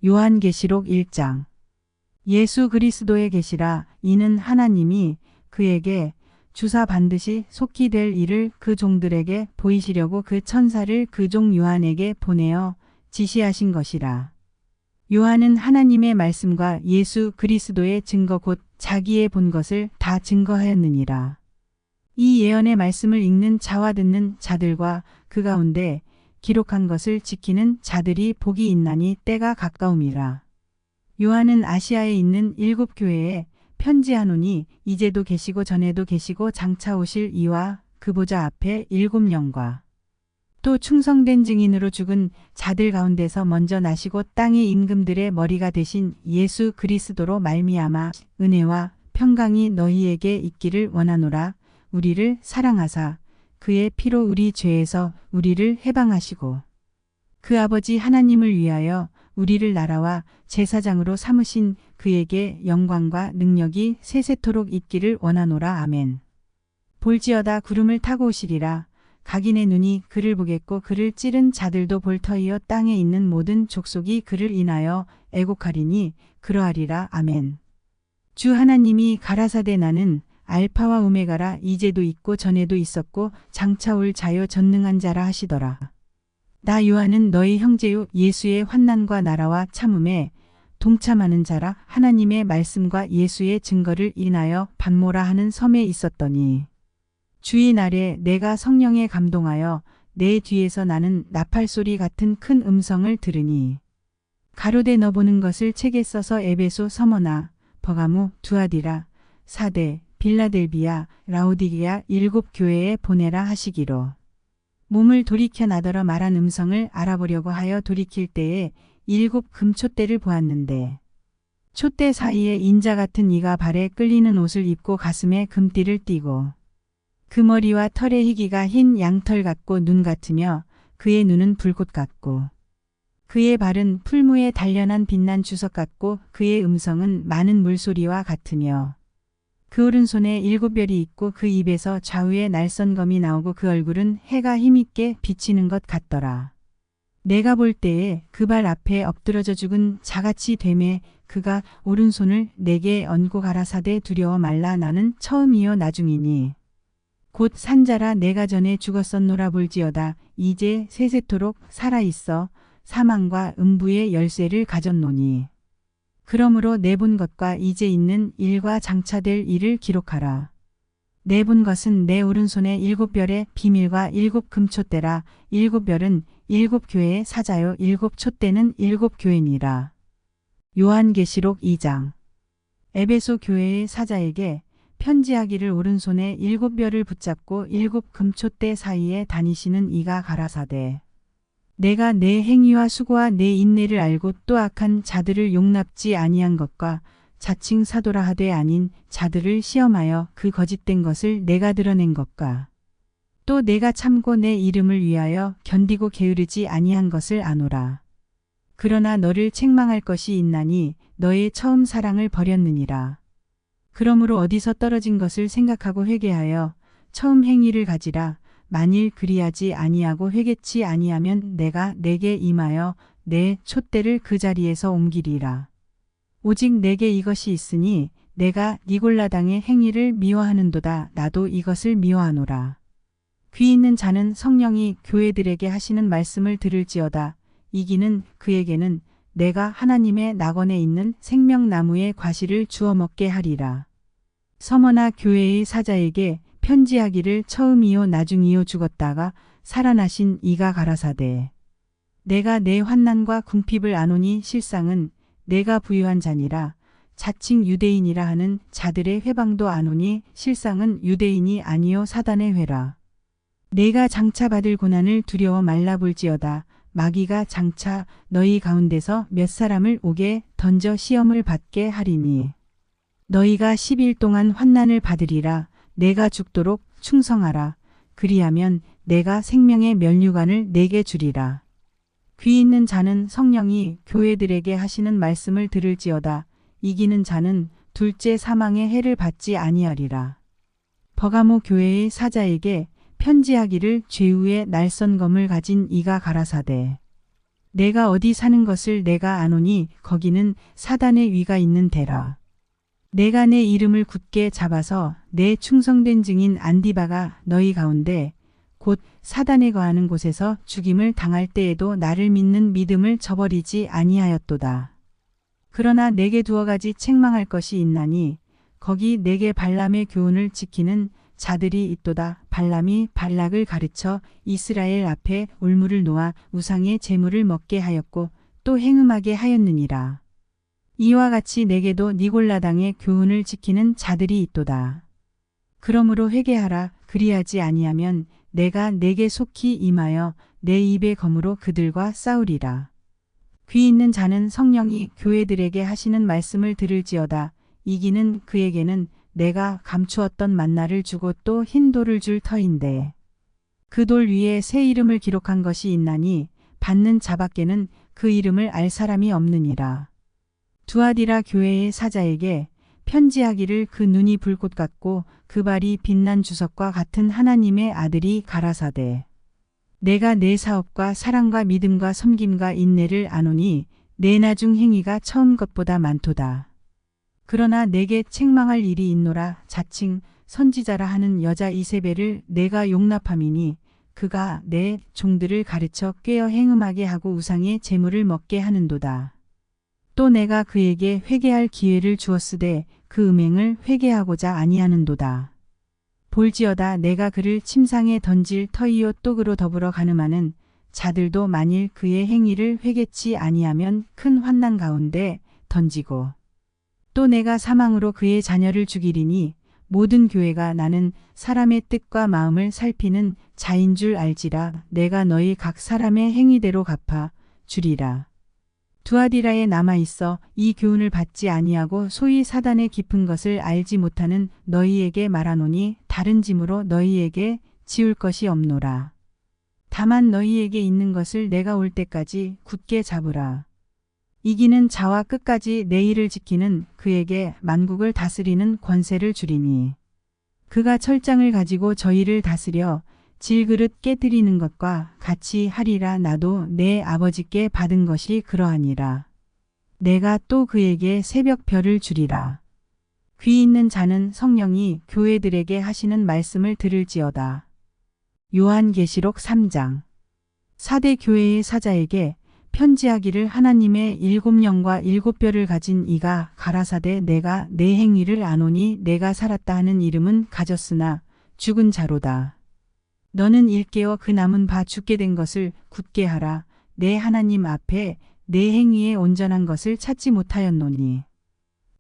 요한계시록 1장. 예수 그리스도의 계시라. 이는 하나님이 그에게 주사 반드시 속히 될 일을 그 종들에게 보이시려고 그 천사를 그 종 요한에게 보내어 지시하신 것이라. 요한은 하나님의 말씀과 예수 그리스도의 증거 곧 자기의 본 것을 다 증거하였느니라. 이 예언의 말씀을 읽는 자와 듣는 자들과 그 가운데 기록한 것을 지키는 자들이 복이 있나니 때가 가까움이라. 요한은 아시아에 있는 7교회에 편지하노니 이제도 계시고 전에도 계시고 장차 오실 이와 그 보좌 앞에 7영과 또 충성된 증인으로 죽은 자들 가운데서 먼저 나시고 땅의 임금들의 머리가 되신 예수 그리스도로 말미암아 은혜와 평강이 너희에게 있기를 원하노라. 우리를 사랑하사 그의 피로 우리 죄에서 우리를 해방하시고 그 아버지 하나님을 위하여 우리를 나라와 제사장으로 삼으신 그에게 영광과 능력이 세세토록 있기를 원하노라. 아멘. 볼지어다 구름을 타고 오시리라. 각인의 눈이 그를 보겠고 그를 찌른 자들도 볼 터이요 땅에 있는 모든 족속이 그를 인하여 애곡하리니 그러하리라. 아멘. 주 하나님이 가라사대 나는 알파와 오메가라. 이제도 있고 전에도 있었고 장차 올 자요 전능한 자라 하시더라. 나 요한은 너희 형제요 예수의 환난과 나라와 참음에 동참하는 자라. 하나님의 말씀과 예수의 증거를 인하여 반모라 하는 섬에 있었더니 주의 날에 내가 성령에 감동하여 내 뒤에서 나는 나팔소리 같은 큰 음성을 들으니 가로되 너 보는 것을 책에 써서 에베소, 서머나, 버가모, 두아디라, 사대, 빌라델비아, 라오디게아 7교회에 보내라 하시기로. 몸을 돌이켜 나더러 말한 음성을 알아보려고 하여 돌이킬 때에 7 금촛대를 보았는데 촛대 사이에 인자 같은 이가 발에 끌리는 옷을 입고 가슴에 금띠를 띠고 그 머리와 털의 희기가 흰 양털 같고 눈 같으며 그의 눈은 불꽃 같고 그의 발은 풀무에 단련한 빛난 주석 같고 그의 음성은 많은 물소리와 같으며 그 오른손에 7별이 있고 그 입에서 좌우에 날선검이 나오고 그 얼굴은 해가 힘있게 비치는 것 같더라. 내가 볼 때에 그 발 앞에 엎드러져 죽은 자같이 되매 그가 오른손을 내게 얹고 가라사대 두려워 말라. 나는 처음이요 나중이니 곧 산자라. 내가 전에 죽었었노라. 볼지어다 이제 세세토록 살아있어 사망과 음부의 열쇠를 가졌노니 그러므로 내 본 것과 이제 있는 일과 장차 될 일을 기록하라. 내 본 것은 내 오른손에 7별의 비밀과 7 금촛대라. 7별은 7교회의 사자요 7 촛대는 7교회니라. 요한계시록 2장. 에베소 교회의 사자에게 편지하기를 오른손에 7별을 붙잡고 7 금촛대 사이에 다니시는 이가 가라사대 내가 내 행위와 수고와 내 인내를 알고 또 악한 자들을 용납지 아니한 것과 자칭 사도라 하되 아닌 자들을 시험하여 그 거짓된 것을 내가 드러낸 것과 또 내가 참고 내 이름을 위하여 견디고 게으르지 아니한 것을 아노라. 그러나 너를 책망할 것이 있나니 너의 처음 사랑을 버렸느니라. 그러므로 어디서 떨어진 것을 생각하고 회개하여 처음 행위를 가지라. 만일 그리하지 아니하고 회개치 아니하면 내가 내게 임하여 내 촛대를 그 자리에서 옮기리라. 오직 내게 이것이 있으니 내가 니골라당의 행위를 미워하는도다. 나도 이것을 미워하노라. 귀 있는 자는 성령이 교회들에게 하시는 말씀을 들을지어다. 이기는 그에게는 내가 하나님의 낙원에 있는 생명나무의 과실을 주워 먹게 하리라. 서머나 교회의 사자에게 편지하기를 처음이요 나중이요 죽었다가 살아나신 이가 가라사대 내가 내 환난과 궁핍을 아노니 실상은 내가 부유한 자니라. 자칭 유대인이라 하는 자들의 회방도 아노니 실상은 유대인이 아니요 사단의 회라. 내가 장차 받을 고난을 두려워 말라. 볼지어다 마귀가 장차 너희 가운데서 몇 사람을 옥에 던져 시험을 받게 하리니 너희가 10일 동안 환난을 받으리라. 내가 죽도록 충성하라. 그리하면 내가 생명의 면류관을 내게 주리라. 귀 있는 자는 성령이 교회들에게 하시는 말씀을 들을지어다. 이기는 자는 둘째 사망의 해를 받지 아니하리라. 버가모 교회의 사자에게 편지하기를 죄후의 날선검을 가진 이가 가라사대 내가 어디 사는 것을 내가 아노니 거기는 사단의 위가 있는 데라. 내가 내 이름을 굳게 잡아서 내 충성된 증인 안디바가 너희 가운데 곧 사단에 거하는 곳에서 죽임을 당할 때에도 나를 믿는 믿음을 저버리지 아니하였도다. 그러나 내게 두어 가지 책망할 것이 있나니 거기 내게 발람의 교훈을 지키는 자들이 있도다. 발람이 발락을 가르쳐 이스라엘 앞에 울무를 놓아 우상의 제물을 먹게 하였고 또 행음하게 하였느니라. 이와 같이 내게도 니골라당의 교훈을 지키는 자들이 있도다. 그러므로 회개하라. 그리하지 아니하면 내가 내게 속히 임하여 내 입의 검으로 그들과 싸우리라. 귀 있는 자는 성령이 교회들에게 하시는 말씀을 들을지어다. 이기는 그에게는 내가 감추었던 만나를 주고 또 흰 돌을 줄 터인데 그 돌 위에 새 이름을 기록한 것이 있나니 받는 자밖에는 그 이름을 알 사람이 없느니라. 두아디라 교회의 사자에게 편지하기를 그 눈이 불꽃 같고 그 발이 빛난 주석과 같은 하나님의 아들이 가라사대 내가 내 사업과 사랑과 믿음과 섬김과 인내를 아노니 내 나중 행위가 처음 것보다 많도다. 그러나 내게 책망할 일이 있노라. 자칭 선지자라 하는 여자 이세벨을 내가 용납함이니 그가 내 종들을 가르쳐 꾀어 행음하게 하고 우상의 제물을 먹게 하는도다. 또 내가 그에게 회개할 기회를 주었으되 그 음행을 회개하고자 아니하는도다. 볼지어다 내가 그를 침상에 던질 터이요 똑으로 더불어 가늠하는 자들도 만일 그의 행위를 회개치 아니하면 큰 환난 가운데 던지고 또 내가 사망으로 그의 자녀를 죽이리니 모든 교회가 나는 사람의 뜻과 마음을 살피는 자인 줄 알지라. 내가 너희 각 사람의 행위대로 갚아 주리라. 두아디라에 남아있어 이 교훈을 받지 아니하고 소위 사단의 깊은 것을 알지 못하는 너희에게 말하노니 다른 짐으로 너희에게 지울 것이 없노라. 다만 너희에게 있는 것을 내가 올 때까지 굳게 잡으라. 이기는 자와 끝까지 내 일을 지키는 그에게 만국을 다스리는 권세를 주리니 그가 철장을 가지고 저희를 다스려 질그릇 깨뜨리는 것과 같이 하리라. 나도 내 아버지께 받은 것이 그러하니라. 내가 또 그에게 새벽 별을 주리라. 귀 있는 자는 성령이 교회들에게 하시는 말씀을 들을지어다. 요한계시록 3장. 사대 교회의 사자에게 편지하기를 하나님의 7영과 7뼈를 가진 이가 가라사대 내가 내 행위를 아노니 내가 살았다 하는 이름은 가졌으나 죽은 자로다. 너는 일깨어 그 남은 바 죽게 된 것을 굳게 하라. 내 하나님 앞에 내 행위에 온전한 것을 찾지 못하였노니.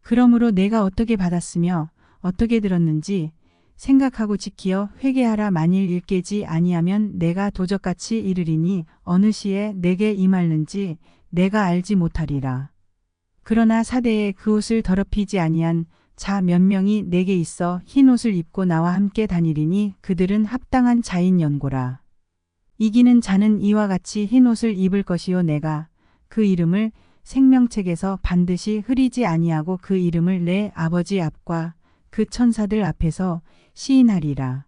그러므로 내가 어떻게 받았으며 어떻게 들었는지 생각하고 지키어 회개하라. 만일 일깨지 아니하면 내가 도적같이 이르리니 어느 시에 내게 임할는지 내가 알지 못하리라. 그러나 사대에 그 옷을 더럽히지 아니한 자 몇 명이 내게 있어 흰 옷을 입고 나와 함께 다니리니 그들은 합당한 자인 연고라. 이기는 자는 이와 같이 흰 옷을 입을 것이요 내가 그 이름을 생명책에서 반드시 흐리지 아니하고 그 이름을 내 아버지 앞과 그 천사들 앞에서 시인하리라.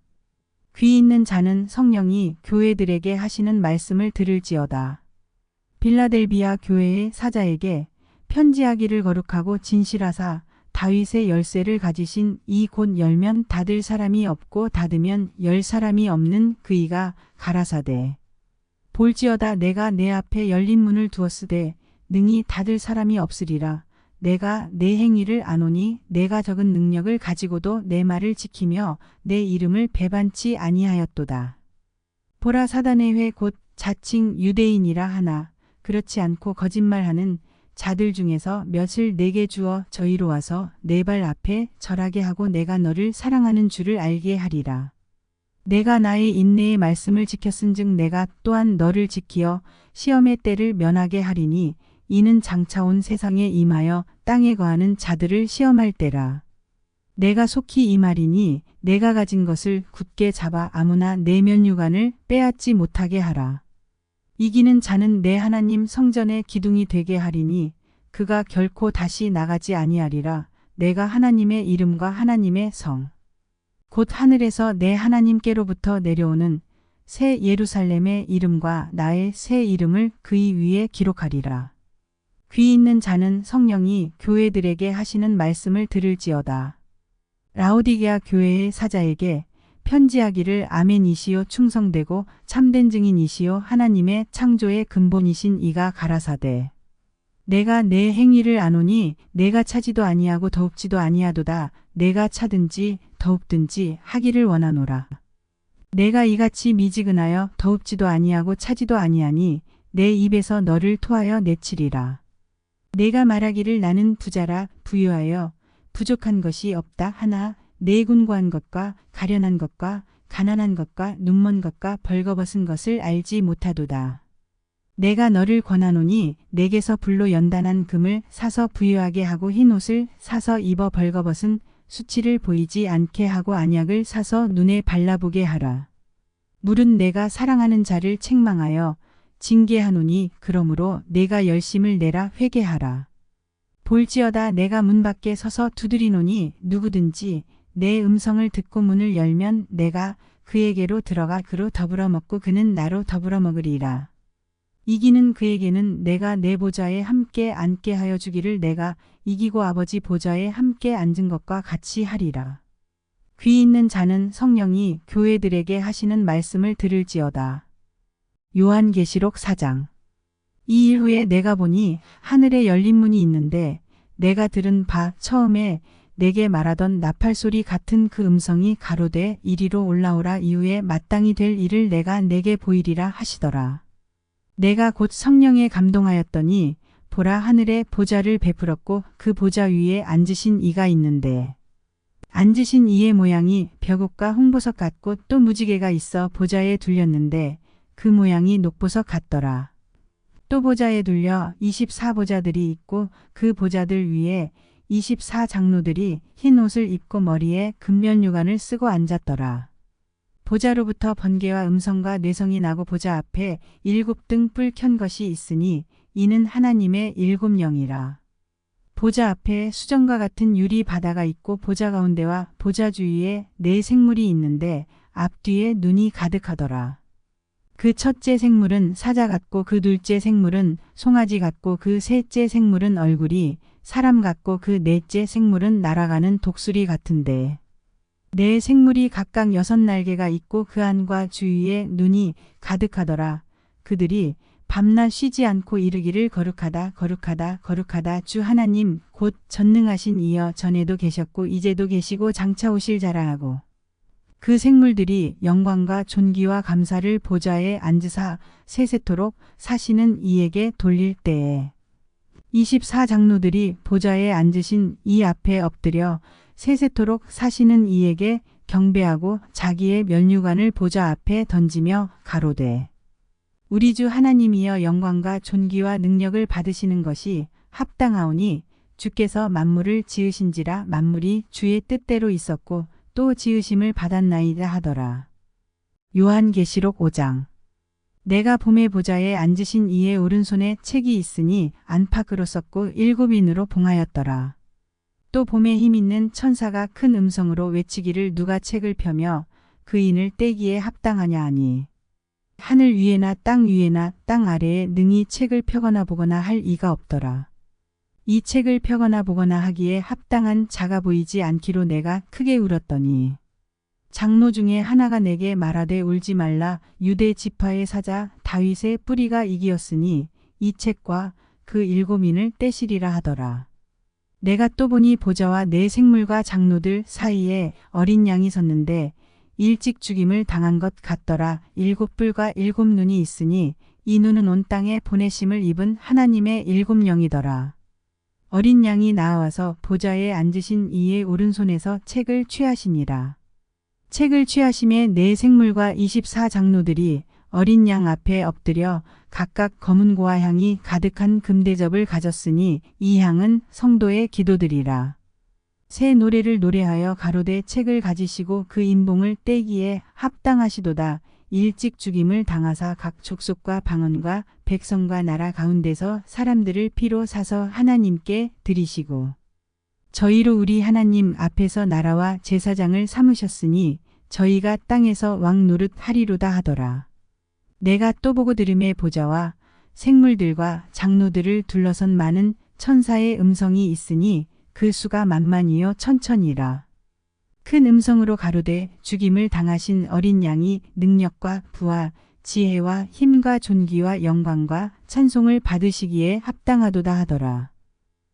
귀 있는 자는 성령이 교회들에게 하시는 말씀을 들을지어다. 빌라델비아 교회의 사자에게 편지하기를 거룩하고 진실하사 다윗의 열쇠를 가지신 이 곧 열면 닫을 사람이 없고 닫으면 열 사람이 없는 그이가 가라사대 볼지어다 내가 내 앞에 열린 문을 두었으되 능히 닫을 사람이 없으리라. 내가 내 행위를 아노니 내가 적은 능력을 가지고도 내 말을 지키며 내 이름을 배반치 아니하였도다. 보라 사단의 회 곧 자칭 유대인이라 하나 그렇지 않고 거짓말하는 자들 중에서 몇을 내게 주어 저희로 와서 내 발 앞에 절하게 하고 내가 너를 사랑하는 줄을 알게 하리라. 내가 나의 인내의 말씀을 지켰은즉 내가 또한 너를 지키어 시험의 때를 면하게 하리니 이는 장차 온 세상에 임하여 땅에 거하는 자들을 시험할 때라. 내가 속히 임하리니 내가 가진 것을 굳게 잡아 아무나 내 면류관을 빼앗지 못하게 하라. 이기는 자는 내 하나님 성전의 기둥이 되게 하리니 그가 결코 다시 나가지 아니하리라. 내가 하나님의 이름과 하나님의 성 곧 하늘에서 내 하나님께로부터 내려오는 새 예루살렘의 이름과 나의 새 이름을 그의 위에 기록하리라. 귀 있는 자는 성령이 교회들에게 하시는 말씀을 들을지어다. 라오디게아 교회의 사자에게 편지하기를 아멘이시요 충성되고 참된 증인이시요 하나님의 창조의 근본이신 이가 가라사대. 내가 내 행위를 아노니 내가 차지도 아니하고 더웁지도 아니하도다. 내가 차든지 더웁든지 하기를 원하노라. 내가 이같이 미지근하여 더웁지도 아니하고 차지도 아니하니 내 입에서 너를 토하여 내치리라. 내가 말하기를 나는 부자라 부유하여 부족한 것이 없다 하나 내 곤고한 것과 가련한 것과 가난한 것과 눈먼 것과 벌거벗은 것을 알지 못하도다. 내가 너를 권하노니 내게서 불로 연단한 금을 사서 부유하게 하고 흰 옷을 사서 입어 벌거벗은 수치를 보이지 않게 하고 안약을 사서 눈에 발라보게 하라. 물은 내가 사랑하는 자를 책망하여 징계하노니 그러므로 내가 열심을 내라 회개하라. 볼지어다 내가 문 밖에 서서 두드리노니 누구든지 내 음성을 듣고 문을 열면 내가 그에게로 들어가 그로 더불어 먹고 그는 나로 더불어 먹으리라. 이기는 그에게는 내가 내 보좌에 함께 앉게 하여 주기를 내가 이기고 아버지 보좌에 함께 앉은 것과 같이 하리라. 귀 있는 자는 성령이 교회들에게 하시는 말씀을 들을지어다. 요한계시록 4장. 이 일 후에 내가 보니 하늘에 열린 문이 있는데 내가 들은 바 처음에 내게 말하던 나팔소리 같은 그 음성이 가로되 이리로 올라오라 이후에 마땅히 될 일을 내가 내게 보이리라 하시더라. 내가 곧 성령에 감동하였더니 보라 하늘에 보좌를 베풀었고 그 보좌 위에 앉으신 이가 있는데 앉으신 이의 모양이 벽옥과 홍보석 같고 또 무지개가 있어 보좌에 둘렸는데 그 모양이 녹보석 같더라. 또 보좌에 둘려 24보좌들이 있고 그 보좌들 위에 24장로들이 흰 옷을 입고 머리에 금면유관을 쓰고 앉았더라. 보좌로부터 번개와 음성과 뇌성이 나고 보좌 앞에 7등 뿔 켠 것이 있으니 이는 하나님의 7 영이라. 보좌 앞에 수정과 같은 유리 바다가 있고 보좌 가운데와 보좌 주위에 4 생물이 있는데 앞뒤에 눈이 가득하더라. 그 첫째 생물은 사자 같고 그 둘째 생물은 송아지 같고 그 셋째 생물은 얼굴이 사람 같고 그 넷째 생물은 날아가는 독수리 같은데 4 생물이 각각 6날개가 있고 그 안과 주위에 눈이 가득하더라. 그들이 밤낮 쉬지 않고 이르기를 거룩하다 거룩하다 거룩하다 주 하나님 곧 전능하신 이여 전에도 계셨고 이제도 계시고 장차 오실 자라 하고 그 생물들이 영광과 존귀와 감사를 보좌에 앉으사 세세토록 사시는 이에게 돌릴 때에 24장로들이 보좌에 앉으신 이 앞에 엎드려 세세토록 사시는 이에게 경배하고 자기의 면류관을 보좌 앞에 던지며 가로되 우리 주 하나님이여 영광과 존귀와 능력을 받으시는 것이 합당하오니 주께서 만물을 지으신지라 만물이 주의 뜻대로 있었고 또 지으심을 받았나이다 하더라. 요한계시록 5장. 내가 봄의 보좌에 앉으신 이의 오른손에 책이 있으니 안팎으로 썼고 7인으로 봉하였더라. 또 봄에 힘 있는 천사가 큰 음성으로 외치기를 누가 책을 펴며 그 인을 떼기에 합당하냐 하니 하늘 위에나 땅 위에나 땅 아래에 능히 책을 펴거나 보거나 할 이가 없더라. 이 책을 펴거나 보거나 하기에 합당한 자가 보이지 않기로 내가 크게 울었더니 장로 중에 하나가 내게 말하되 울지 말라 유대 지파의 사자 다윗의 뿌리가 이기었으니 이 책과 그 7인을 떼시리라 하더라. 내가 또 보니 보좌와 4 생물과 장로들 사이에 어린 양이 섰는데 일찍 죽임을 당한 것 같더라. 7뿔과 7눈이 있으니 이 눈은 온 땅에 보내심을 입은 하나님의 7 영이더라. 어린 양이 나와서 보좌에 앉으신 이의 오른손에서 책을 취하시니라. 책을 취하심에 4 생물과 24장로들이 어린 양 앞에 엎드려 각각 검은 고와 향이 가득한 금대접을 가졌으니 이 향은 성도의 기도들이라. 새 노래를 노래하여 가로되 책을 가지시고 그 인봉을 떼기에 합당하시도다. 일찍 죽임을 당하사 각 족속과 방언과 백성과 나라 가운데서 사람들을 피로 사서 하나님께 드리시고 저희로 우리 하나님 앞에서 나라와 제사장을 삼으셨으니 저희가 땅에서 왕 노릇 하리로다 하더라. 내가 또 보고 들음에 보좌와 생물들과 장로들을 둘러선 많은 천사의 음성이 있으니 그 수가 만만이요 천천이라. 큰 음성으로 가로되 죽임을 당하신 어린 양이 능력과 부와 지혜와 힘과 존귀와 영광과 찬송을 받으시기에 합당하도다 하더라.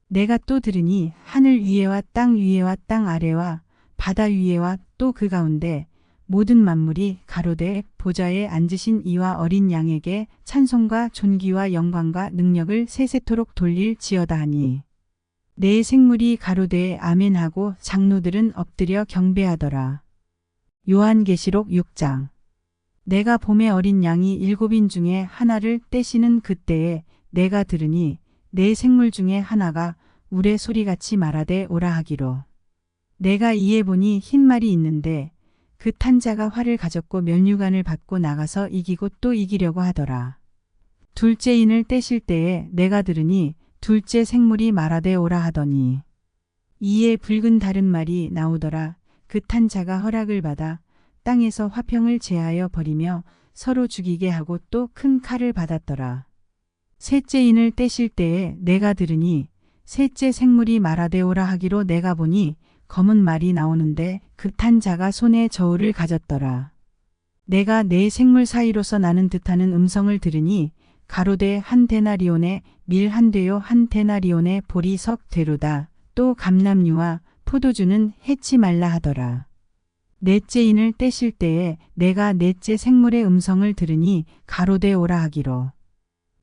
내가 또 들으니 하늘 위에와 땅 위에와 땅 아래와 바다 위에와 또 그 가운데 모든 만물이 가로되 보좌에 앉으신 이와 어린 양에게 찬송과 존귀와 영광과 능력을 세세토록 돌릴지어다 하니 내 생물이 가로되 아멘하고 장로들은 엎드려 경배하더라. 요한계시록 6장. 내가 봄에 어린 양이 7인 중에 하나를 떼시는 그때에 내가 들으니 내 생물 중에 하나가 우레 소리같이 말하되 오라 하기로. 내가 이에 보니 흰 말이 있는데 그 탄 자가 활을 가졌고 면류관을 받고 나가서 이기고 또 이기려고 하더라. 둘째 인을 떼실 때에 내가 들으니 둘째 생물이 말하되 오라 하더니 이에 붉은 다른 말이 나오더라. 그 탄 자가 허락을 받아 땅에서 화평을 제하여 버리며 서로 죽이게 하고 또 큰 칼을 받았더라. 셋째 인을 떼실 때에 내가 들으니 셋째 생물이 말하되 오라 하기로 내가 보니 검은 말이 나오는데 그 탄 자가 손에 저울을 가졌더라. 내가 내 생물 사이로서 나는 듯하는 음성을 들으니 가로되 한 데나리온에 밀 한 되요 한 데나리온에 보리 석 되로다. 또 감람류와 포도주는 해치 말라 하더라. 넷째 인을 떼실 때에 내가 넷째 생물의 음성을 들으니 가로되 오라 하기로.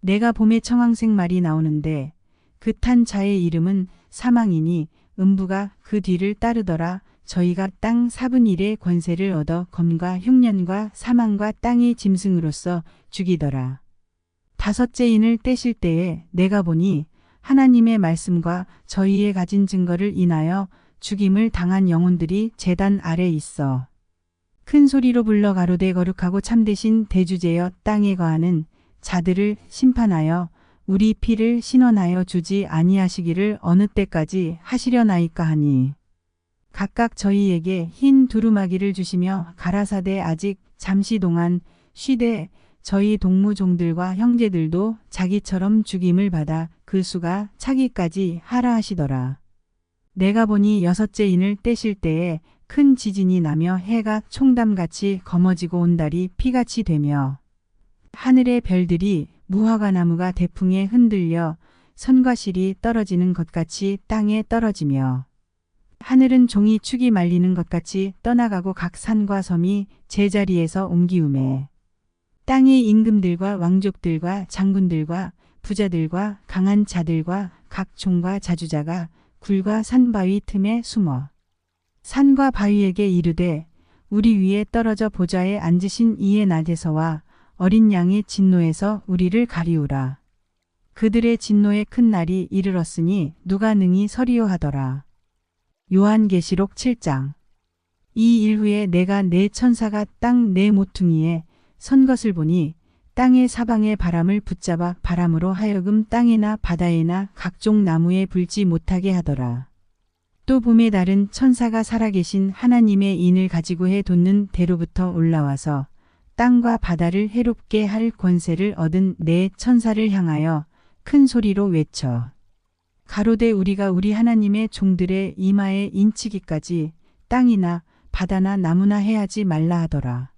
내가 봄에 청황색 말이 나오는데 그 탄 자의 이름은 사망이니 음부가 그 뒤를 따르더라. 저희가 땅 4분의 1의 권세를 얻어 검과 흉년과 사망과 땅의 짐승으로서 죽이더라. 다섯째 인을 떼실 때에 내가 보니 하나님의 말씀과 저희의 가진 증거를 인하여 죽임을 당한 영혼들이 제단 아래 있어 큰 소리로 불러 가로되 거룩하고 참되신 대주제여 땅에 거하는 자들을 심판하여 우리 피를 신원하여 주지 아니하시기를 어느 때까지 하시려나이까 하니 각각 저희에게 흰 두루마기를 주시며 가라사대 아직 잠시 동안 쉬되 저희 동무종들과 형제들도 자기처럼 죽임을 받아 그 수가 차기까지 하라 하시더라. 내가 보니 여섯째 인을 떼실 때에 큰 지진이 나며 해가 총담같이 검어지고 온달이 피같이 되며 하늘의 별들이 무화과 나무가 대풍에 흔들려 선과 실이 떨어지는 것 같이 땅에 떨어지며 하늘은 종이 축이 말리는 것 같이 떠나가고 각 산과 섬이 제자리에서 옮기우매 땅의 임금들과 왕족들과 장군들과 부자들과 강한 자들과 각 종과 자주자가 굴과 산바위 틈에 숨어 산과 바위에게 이르되 우리 위에 떨어져 보좌에 앉으신 이의 낮에서와 어린 양의 진노에서 우리를 가리우라. 그들의 진노의 큰 날이 이르렀으니 누가 능히 서리요 하더라. 요한계시록 7장. 이 일 후에 내가 네 천사가 땅 네 모퉁이에 선 것을 보니 땅의 사방의 바람을 붙잡아 바람으로 하여금 땅에나 바다에나 각종 나무에 불지 못하게 하더라. 또 봄에 다른 천사가 살아계신 하나님의 인을 가지고 해 돋는 대로부터 올라와서 땅과 바다를 해롭게 할 권세를 얻은 네 천사를 향하여 큰 소리로 외쳐 가로되 우리가 우리 하나님의 종들의 이마에 인치기까지 땅이나 바다나 나무나 해하지 말라 하더라.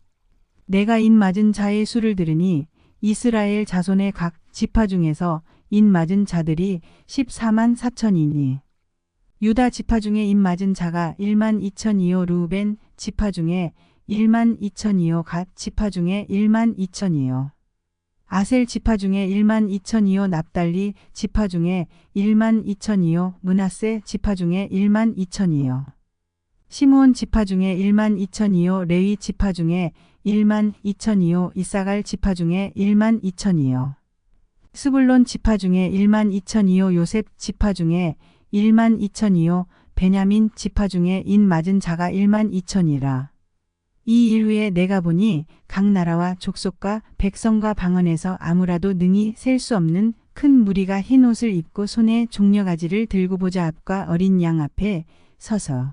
내가 인 맞은 자의 수를 들으니 이스라엘 자손의 각 지파 중에서 인 맞은 자들이 14만 4천이니 유다 지파 중에 인 맞은 자가 1만 2천이요 루벤 지파 중에 1만 2천이요 갓 지파 중에 1만 2천이요 아셀 지파 중에 1만 2천이요 납달리 지파 중에 1만 2천이요 므낫세 지파 중에 1만 2천이요 시므온 지파 중에 1만 2천이요 레위 지파 중에 1만 2천이요 이사갈 지파 중에 1만 2천이요 스불론 지파 중에 1만 2천이요 요셉 지파 중에 1만 2천이요 베냐민 지파 중에 인 맞은 자가 1만 2천이라. 이 일 후에 내가 보니 각 나라와 족속과 백성과 방언에서 아무라도 능히 셀 수 없는 큰 무리가 흰 옷을 입고 손에 종려가지를 들고 보좌 앞과 어린 양 앞에 서서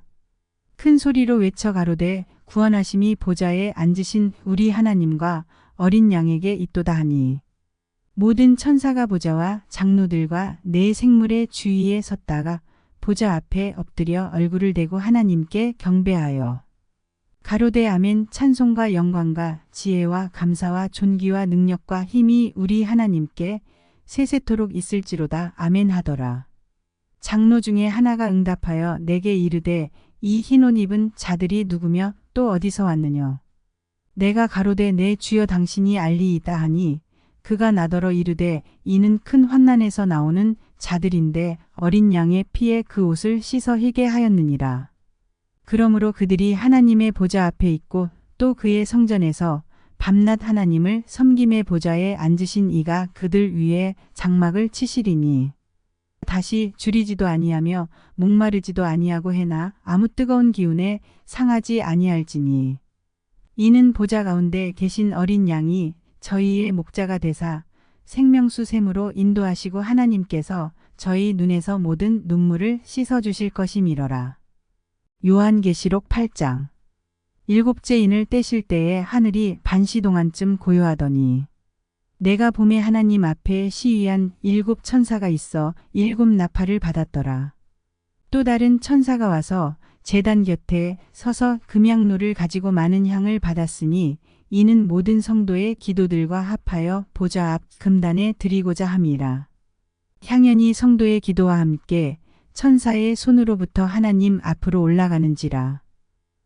큰 소리로 외쳐 가로되 구원하심이 보좌에 앉으신 우리 하나님과 어린 양에게 있도다 하니 모든 천사가 보좌와 장로들과 네 생물의 주위에 섰다가 보좌 앞에 엎드려 얼굴을 대고 하나님께 경배하여 가로되 아멘. 찬송과 영광과 지혜와 감사와 존귀와 능력과 힘이 우리 하나님께 세세토록 있을지로다. 아멘 하더라. 장로 중에 하나가 응답하여 내게 이르되 이 흰 옷 입은 자들이 누구며 또 어디서 왔느냐. 내가 가로되 내 주여 당신이 알리이다 하니 그가 나더러 이르되 이는 큰 환난에서 나오는 자들인데 어린 양의 피에 그 옷을 씻어 희게 하였느니라. 그러므로 그들이 하나님의 보좌 앞에 있고 또 그의 성전에서 밤낮 하나님을 섬김의 보좌에 앉으신 이가 그들 위에 장막을 치시리니 다시 줄이지도 아니하며 목마르지도 아니하고 해나 아무 뜨거운 기운에 상하지 아니할지니 이는 보좌 가운데 계신 어린 양이 저희의 목자가 되사 생명수 샘으로 인도하시고 하나님께서 저희 눈에서 모든 눈물을 씻어 주실 것임이러라. 요한계시록 8장. 일곱째 인을 떼실 때에 하늘이 반시 동안쯤 고요하더니 내가 봄에 하나님 앞에 시위한 일곱 천사가 있어 일곱 나팔을 받았더라. 또 다른 천사가 와서 제단 곁에 서서 금향로를 가지고 많은 향을 받았으니 이는 모든 성도의 기도들과 합하여 보좌 앞 금단에 드리고자 함이라. 향연이 성도의 기도와 함께 천사의 손으로부터 하나님 앞으로 올라가는지라.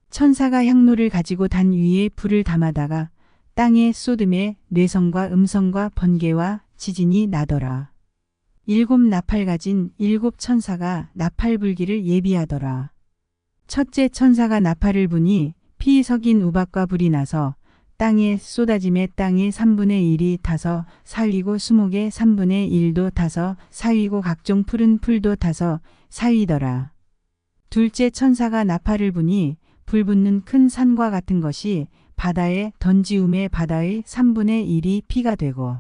천사가 향로를 가지고 단 위에 불을 담아다가 땅에 쏟음에 뇌성과 음성과 번개와 지진이 나더라. 일곱 나팔 가진 일곱 천사가 나팔 불기를 예비하더라. 첫째 천사가 나팔을 부니 피 섞인 우박과 불이 나서 땅에 쏟아짐에 땅의 3분의 1이 타서 사위고 수목의 3분의 1도 타서 사위고 각종 푸른 풀도 타서 사위더라. 둘째 천사가 나팔을 부니 불 붙는 큰 산과 같은 것이 바다에 던지움에 바다의 3분의 1이 피가 되고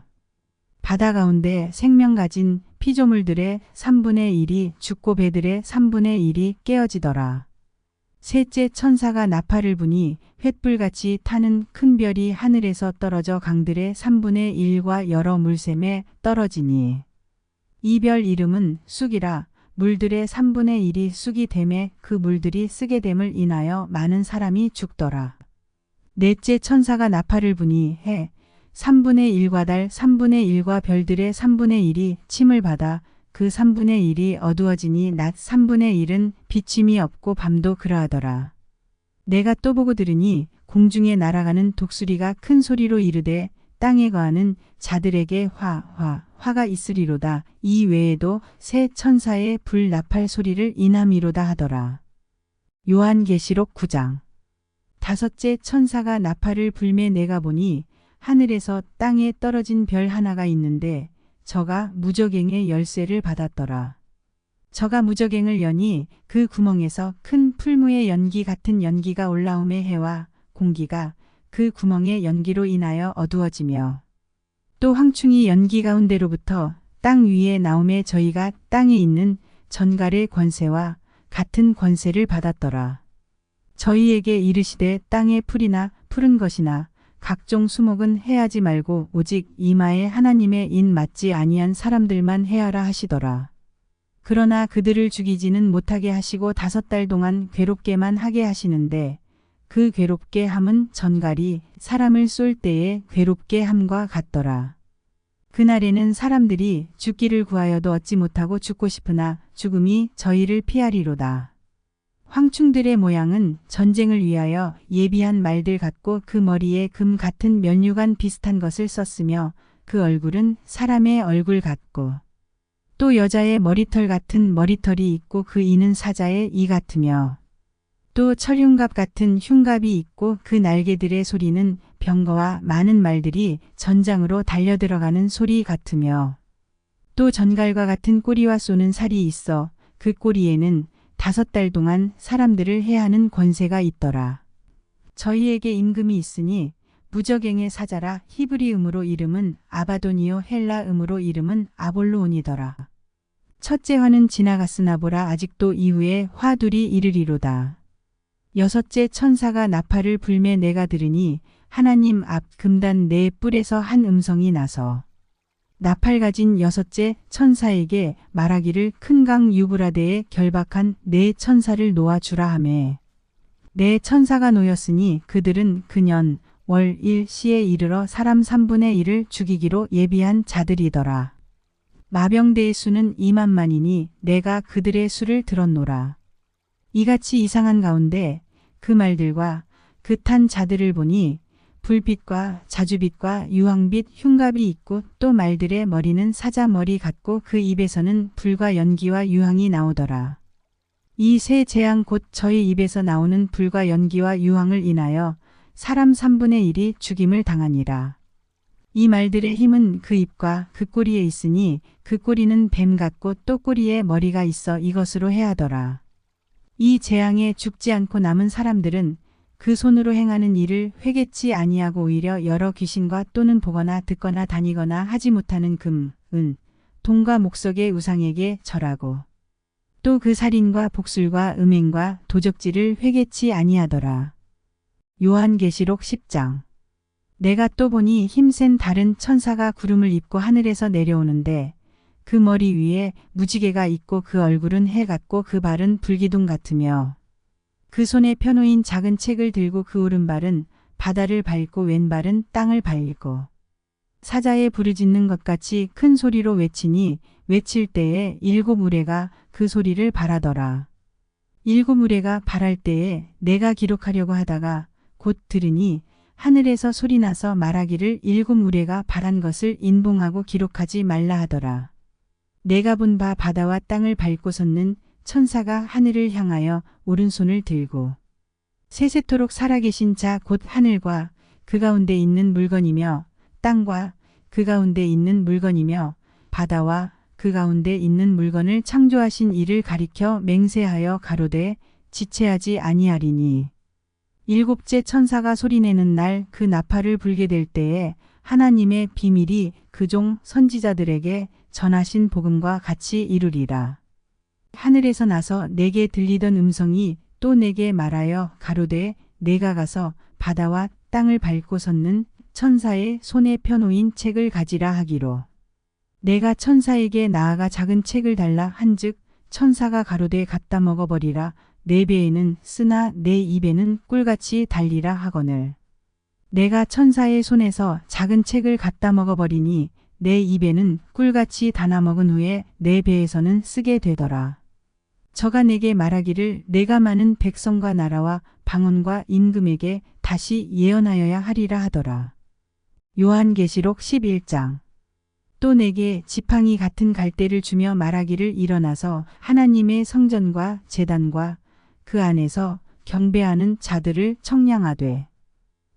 바다 가운데 생명 가진 피조물들의 3분의 1이 죽고 배들의 3분의 1이 깨어지더라. 셋째 천사가 나팔을 부니 횃불같이 타는 큰 별이 하늘에서 떨어져 강들의 3분의 1과 여러 물샘에 떨어지니 이 별 이름은 쑥이라. 물들의 3분의 1이 쑥이 됨에 그 물들이 쓰게 됨을 인하여 많은 사람이 죽더라. 넷째 천사가 나팔을 부니 해 3분의 1과 달 3분의 1과 별들의 3분의 1이 침을 받아 그 3분의 1이 어두워지니 낮 3분의 1은 비침이 없고 밤도 그러하더라. 내가 또 보고 들으니 공중에 날아가는 독수리가 큰 소리로 이르되 땅에 거하는 자들에게 화가 있으리로다. 이 외에도 새 천사의 불 나팔 소리를 인함이로다 하더라. 요한계시록 9장. 다섯째 천사가 나팔을 불매 내가 보니 하늘에서 땅에 떨어진 별 하나가 있는데 저가 무저갱의 열쇠를 받았더라. 저가 무저갱을 여니 그 구멍에서 큰 풀무의 연기 같은 연기가 올라오매 해와 공기가 그 구멍의 연기로 인하여 어두워지며 또 황충이 연기 가운데로부터 땅 위에 나오매 저희가 땅에 있는 전갈의 권세와 같은 권세를 받았더라. 저희에게 이르시되 땅의 풀이나 푸른 것이나 각종 수목은 해하지 말고 오직 이마에 하나님의 인 맞지 아니한 사람들만 해하라 하시더라. 그러나 그들을 죽이지는 못하게 하시고 5달 동안 괴롭게만 하게 하시는데 그 괴롭게 함은 전갈이 사람을 쏠 때에 괴롭게 함과 같더라. 그날에는 사람들이 죽기를 구하여도 얻지 못하고 죽고 싶으나 죽음이 저희를 피하리로다. 황충들의 모양은 전쟁을 위하여 예비한 말들 같고 그 머리에 금 같은 면류관 비슷한 것을 썼으며 그 얼굴은 사람의 얼굴 같고 또 여자의 머리털 같은 머리털이 있고 그 이는 사자의 이 같으며 또 철흉갑 같은 흉갑이 있고 그 날개들의 소리는 병거와 많은 말들이 전장으로 달려들어가는 소리 같으며 또 전갈과 같은 꼬리와 쏘는 살이 있어 그 꼬리에는 5달 동안 사람들을 해하는 권세가 있더라. 저희에게 임금이 있으니 무저갱의 사자라. 히브리음으로 이름은 아바돈이요 헬라음으로 이름은 아볼로온이더라. 첫째 화는 지나갔으나 보라 아직도 이후에 화 둘이 이르리로다. 여섯째 천사가 나팔을 불매 내가 들으니 하나님 앞 금단 네 뿔에서 한 음성이 나서 나팔 가진 여섯째 천사에게 말하기를 큰 강 유브라데에 결박한 네 천사를 놓아주라 하매 네 천사가 놓였으니 그들은 그년 월 일시에 이르러 사람 3분의 1을 죽이기로 예비한 자들이더라. 마병대의 수는 2만만이니 내가 그들의 수를 들었노라. 이같이 이상한 가운데 그 말들과 그 탄 자들을 보니 불빛과 자주빛과 유황빛 흉갑이 있고 또 말들의 머리는 사자 머리 같고 그 입에서는 불과 연기와 유황이 나오더라. 이 세 재앙 곧 저희 입에서 나오는 불과 연기와 유황을 인하여 사람 3분의 1이 죽임을 당하니라. 이 말들의 힘은 그 입과 그 꼬리에 있으니 그 꼬리는 뱀 같고 또 꼬리에 머리가 있어 이것으로 해하더라. 이 재앙에 죽지 않고 남은 사람들은 그 손으로 행하는 일을 회개치 아니하고 오히려 여러 귀신과 또는 보거나 듣거나 다니거나 하지 못하는 금, 은, 동과 목석의 우상에게 절하고 또 그 살인과 복술과 음행과 도적질을 회개치 아니하더라. 요한계시록 10장. 내가 또 보니 힘센 다른 천사가 구름을 입고 하늘에서 내려오는데 그 머리 위에 무지개가 있고 그 얼굴은 해 같고 그 발은 불기둥 같으며 그 손에 펴놓인 작은 책을 들고 그 오른발은 바다를 밟고 왼발은 땅을 밟고 사자의 부르짖는 것 같이 큰 소리로 외치니 외칠 때에 7 우레가 그 소리를 발하더라. 7 우레가 발할 때에 내가 기록하려고 하다가 곧 들으니 하늘에서 소리나서 말하기를 7 우레가 발한 것을 인봉하고 기록하지 말라 하더라. 내가 본 바 바다와 땅을 밟고 섰는 천사가 하늘을 향하여 오른손을 들고 세세토록 살아계신 자 곧 하늘과 그 가운데 있는 물건이며 땅과 그 가운데 있는 물건이며 바다와 그 가운데 있는 물건을 창조하신 이를 가리켜 맹세하여 가로되 지체하지 아니하리니 7째 천사가 소리내는 날 그 나팔을 불게 될 때에 하나님의 비밀이 그 종 선지자들에게 전하신 복음과 같이 이루리라. 하늘에서 나서 내게 들리던 음성이 또 내게 말하여 가로되 내가 가서 바다와 땅을 밟고 섰는 천사의 손에 펴놓인 책을 가지라 하기로 내가 천사에게 나아가 작은 책을 달라 한즉 천사가 가로되 갖다 먹어버리라 내 배에는 쓰나 내 입에는 꿀같이 달리라 하거늘 내가 천사의 손에서 작은 책을 갖다 먹어버리니 내 입에는 꿀같이 다나 먹은 후에 내 배에서는 쓰게 되더라. 저가 내게 말하기를 내가 많은 백성과 나라와 방언과 임금에게 다시 예언하여야 하리라 하더라. 요한계시록 11장. 또 내게 지팡이 같은 갈대를 주며 말하기를 일어나서 하나님의 성전과 제단과 그 안에서 경배하는 자들을 청량하되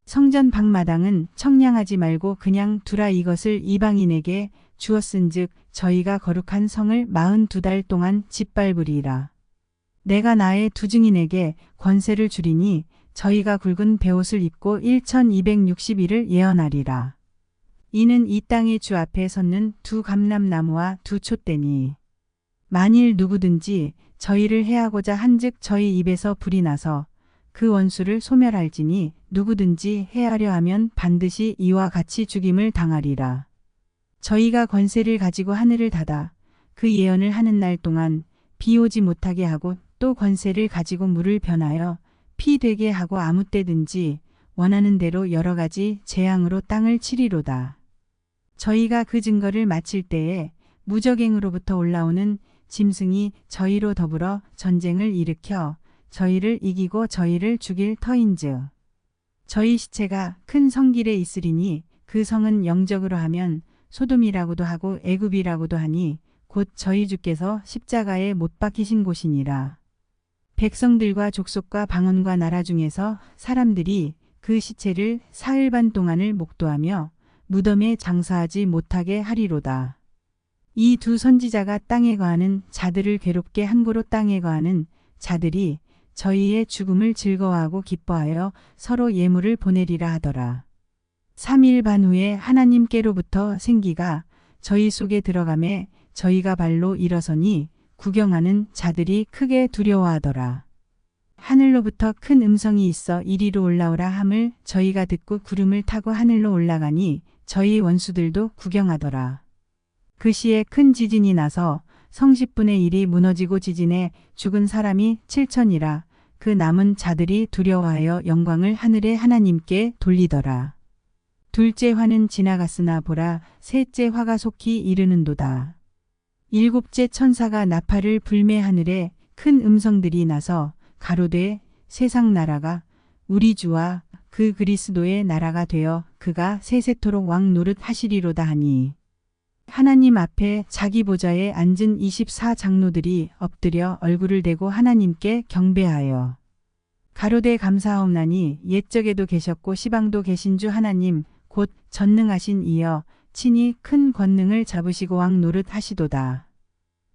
성전 방마당은 청량하지 말고 그냥 두라 이것을 이방인에게 주었은즉 저희가 거룩한 성을 42달 동안 짓밟으리라. 내가 나의 두 증인에게 권세를 주리니 저희가 굵은 베옷을 입고 1260일을 예언하리라. 이는 이 땅의 주 앞에 섰는 두 감람나무와 두 촛대니 만일 누구든지 저희를 해하고자 한즉 저희 입에서 불이 나서 그 원수를 소멸할지니 누구든지 해하려 하면 반드시 이와 같이 죽임을 당하리라. 저희가 권세를 가지고 하늘을 닫아 그 예언을 하는 날 동안 비 오지 못하게 하고 또 권세를 가지고 물을 변하여 피 되게 하고 아무 때든지 원하는 대로 여러 가지 재앙으로 땅을 치리로다. 저희가 그 증거를 마칠 때에 무적행으로부터 올라오는 짐승이 저희로 더불어 전쟁을 일으켜 저희를 이기고 저희를 죽일 터인즉 저희 시체가 큰 성길에 있으리니 그 성은 영적으로 하면 소돔이라고도 하고 애굽이라고도 하니 곧 저희 주께서 십자가에 못 박히신 곳이니라. 백성들과 족속과 방언과 나라 중에서 사람들이 그 시체를 사흘 반 동안을 목도하며 무덤에 장사하지 못하게 하리로다. 이 두 선지자가 땅에 거하는 자들을 괴롭게 항구로 땅에 거하는 자들이 저희의 죽음을 즐거워하고 기뻐하여 서로 예물을 보내리라 하더라. 3일 반 후에 하나님께로부터 생기가 저희 속에 들어가매 저희가 발로 일어서니 구경하는 자들이 크게 두려워하더라. 하늘로부터 큰 음성이 있어 이리로 올라오라 함을 저희가 듣고 구름을 타고 하늘로 올라가니 저희 원수들도 구경하더라. 그 시에 큰 지진이 나서 성십분의 1이 무너지고 지진에 죽은 사람이 7천이라. 그 남은 자들이 두려워하여 영광을 하늘의 하나님께 돌리더라. 둘째 화는 지나갔으나 보라 셋째 화가 속히 이르는도다. 일곱째 천사가 나팔을 불매 하늘에 큰 음성들이 나서 가로되 세상 나라가 우리 주와 그 그리스도의 나라가 되어 그가 세세토록 왕 노릇 하시리로다 하니 하나님 앞에 자기 보좌에 앉은 24장로들이 엎드려 얼굴을 대고 하나님께 경배하여 가로되 감사하옵나니 옛적에도 계셨고 시방도 계신 주 하나님 곧 전능하신 이여 친히 큰 권능을 잡으시고 왕 노릇 하시도다.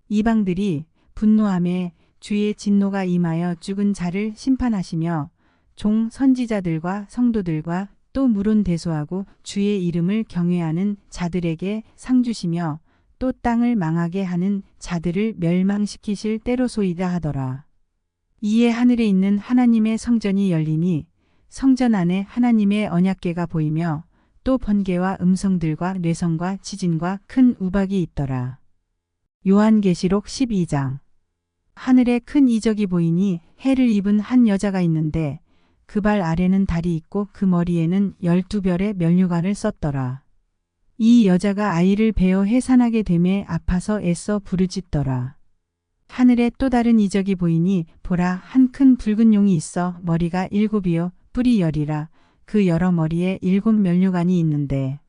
이방들이 분노하며 주의 진노가 임하여 죽은 자를 심판하시며 종 선지자들과 성도들과 또 물론 대소하고 주의 이름을 경외하는 자들에게 상 주시며 또 땅을 망하게 하는 자들을 멸망시키실 때로소이다 하더라. 이에 하늘에 있는 하나님의 성전이 열리니 성전 안에 하나님의 언약궤가 보이며 또 번개와 음성들과 뇌성과 지진과 큰 우박이 있더라. 요한계시록 12장. 하늘에 큰 이적이 보이니 해를 입은 한 여자가 있는데 그 발 아래는 달이 있고 그 머리에는 12별의 면류관을 썼더라. 이 여자가 아이를 베어 해산하게 되매 아파서 애써 부르짖더라. 하늘에 또 다른 이적이 보이니 보라 한 큰 붉은 용이 있어 머리가 7이요 뿔이 10이라. 그 여러 머리에 7 면류관이 있는데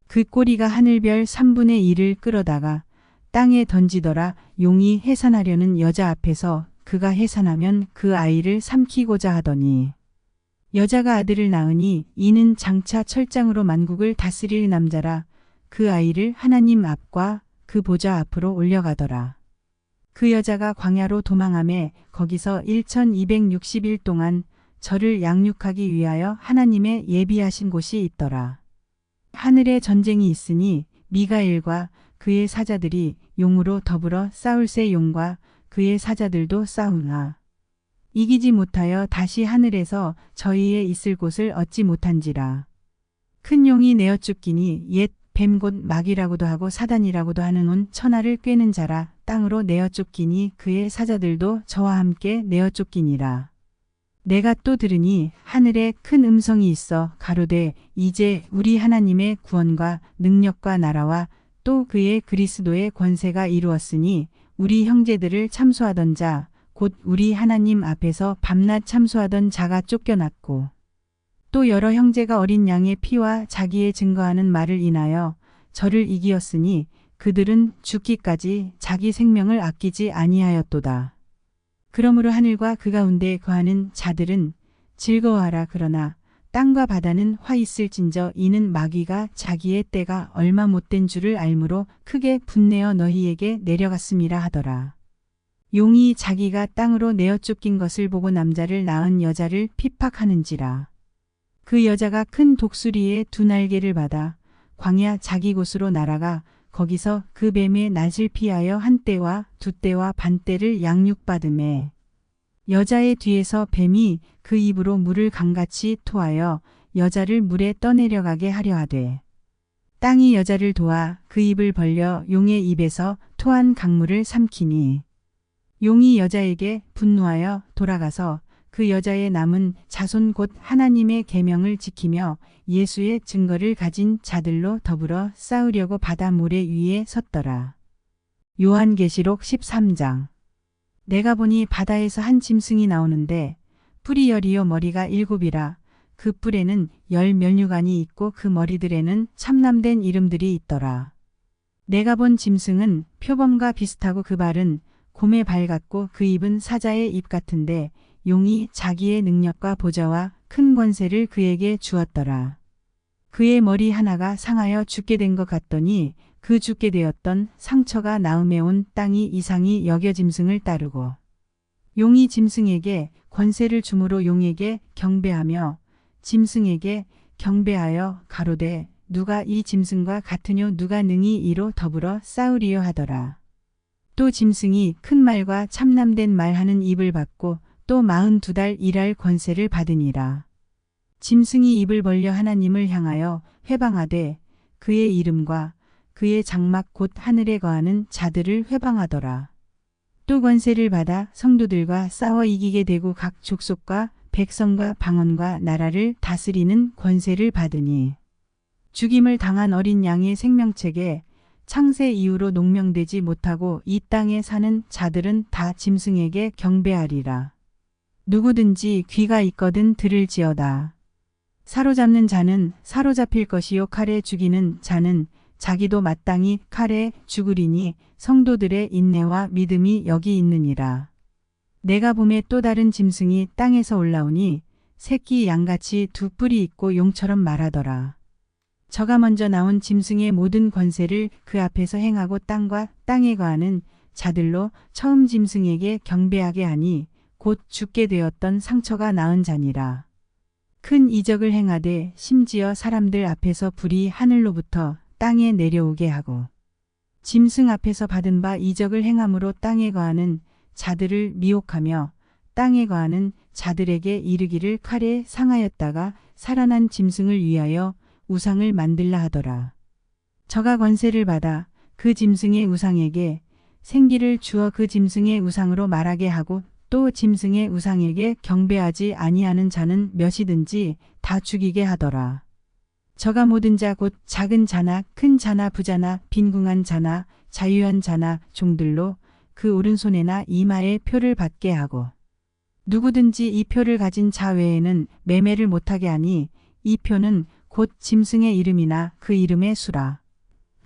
그 꼬리가 하늘별 3분의 1을 끌어다가 땅에 던지더라. 용이 해산하려는 여자 앞에서 그가 해산하면 그 아이를 삼키고자 하더니 여자가 아들을 낳으니 이는 장차 철장으로 만국을 다스릴 남자라. 그 아이를 하나님 앞과 그 보좌 앞으로 올려가더라. 그 여자가 광야로 도망하매 거기서 1260일 동안 저를 양육하기 위하여 하나님의 예비하신 곳이 있더라. 하늘에 전쟁이 있으니 미가엘과 그의 사자들이 용으로 더불어 싸울새 용과 그의 사자들도 싸우나 이기지 못하여 다시 하늘에서 저희의 있을 곳을 얻지 못한지라. 큰 용이 내어 쫓기니 옛 뱀 곧 마귀라고도 하고 사단이라고도 하는 온 천하를 꿰는 자라. 땅으로 내어 쫓기니 그의 사자들도 저와 함께 내어 쫓기니라. 내가 또 들으니 하늘에 큰 음성이 있어 가로되 이제 우리 하나님의 구원과 능력과 나라와 또 그의 그리스도의 권세가 이루었으니 우리 형제들을 참소하던 자 곧 우리 하나님 앞에서 밤낮 참소하던 자가 쫓겨났고 또 여러 형제가 어린 양의 피와 자기의 증거하는 말을 인하여 저를 이기었으니 그들은 죽기까지 자기 생명을 아끼지 아니하였도다. 그러므로 하늘과 그 가운데 거하는 자들은 즐거워하라. 그러나 땅과 바다는 화 있을진저 이는 마귀가 자기의 때가 얼마 못된 줄을 알므로 크게 분내어 너희에게 내려갔음이라 하더라. 용이 자기가 땅으로 내어 쫓긴 것을 보고 남자를 낳은 여자를 핍박하는지라. 그 여자가 큰 독수리의 2날개를 받아 광야 자기 곳으로 날아가 거기서 그 뱀의 낯을 피하여 한 떼와 2떼와 반 떼를 양육받음에 여자의 뒤에서 뱀이 그 입으로 물을 강같이 토하여 여자를 물에 떠내려가게 하려 하되 땅이 여자를 도와 그 입을 벌려 용의 입에서 토한 강물을 삼키니 용이 여자에게 분노하여 돌아가서 그 여자의 남은 자손 곧 하나님의 계명을 지키며 예수의 증거를 가진 자들로 더불어 싸우려고 바다 모래 위에 섰더라. 요한계시록 13장. 내가 보니 바다에서 한 짐승이 나오는데 뿔이 10이요 머리가 7이라. 그 뿔에는 10 면류관이 있고 그 머리들에는 참남된 이름들이 있더라. 내가 본 짐승은 표범과 비슷하고 그 발은 곰의 발 같고 그 입은 사자의 입 같은데 용이 자기의 능력과 보좌와 큰 권세를 그에게 주었더라. 그의 머리 하나가 상하여 죽게 된 것 같더니 그 죽게 되었던 상처가 나음에 온 땅이 이상히 여겨 짐승을 따르고 용이 짐승에게 권세를 주므로 용에게 경배하며 짐승에게 경배하여 가로되 누가 이 짐승과 같으뇨 누가 능히 이로 더불어 싸우리요 하더라. 또 짐승이 큰 말과 참남된 말하는 입을 받고 또 42달 일할 권세를 받으니라. 짐승이 입을 벌려 하나님을 향하여 회방하되 그의 이름과 그의 장막 곧 하늘에 거하는 자들을 회방하더라. 또 권세를 받아 성도들과 싸워 이기게 되고 각 족속과 백성과 방언과 나라를 다스리는 권세를 받으니 죽임을 당한 어린 양의 생명책에 창세 이후로 농명되지 못하고 이 땅에 사는 자들은 다 짐승에게 경배하리라. 누구든지 귀가 있거든 들을지어다. 사로잡는 자는 사로잡힐 것이요 칼에 죽이는 자는 자기도 마땅히 칼에 죽으리니 성도들의 인내와 믿음이 여기 있느니라. 내가 봄에 또 다른 짐승이 땅에서 올라오니 새끼 양같이 두 뿔이 있고 용처럼 말하더라. 저가 먼저 나온 짐승의 모든 권세를 그 앞에서 행하고 땅과 땅에 거하는 자들로 처음 짐승에게 경배하게 하니 곧 죽게 되었던 상처가 나은 자니라. 큰 이적을 행하되 심지어 사람들 앞에서 불이 하늘로부터 땅에 내려오게 하고 짐승 앞에서 받은 바 이적을 행함으로 땅에 거하는 자들을 미혹하며 땅에 거하는 자들에게 이르기를 칼에 상하였다가 살아난 짐승을 위하여 우상을 만들라 하더라. 저가 권세를 받아 그 짐승의 우상에게 생기를 주어 그 짐승의 우상으로 말하게 하고 또 짐승의 우상에게 경배하지 아니하는 자는 몇이든지 다 죽이게 하더라. 저가 모든 자 곧 작은 자나 큰 자나 부자나 빈궁한 자나 자유한 자나 종들로 그 오른손에나 이마에 표를 받게 하고 누구든지 이 표를 가진 자 외에는 매매를 못하게 하니 이 표는 곧 짐승의 이름이나 그 이름의 수라.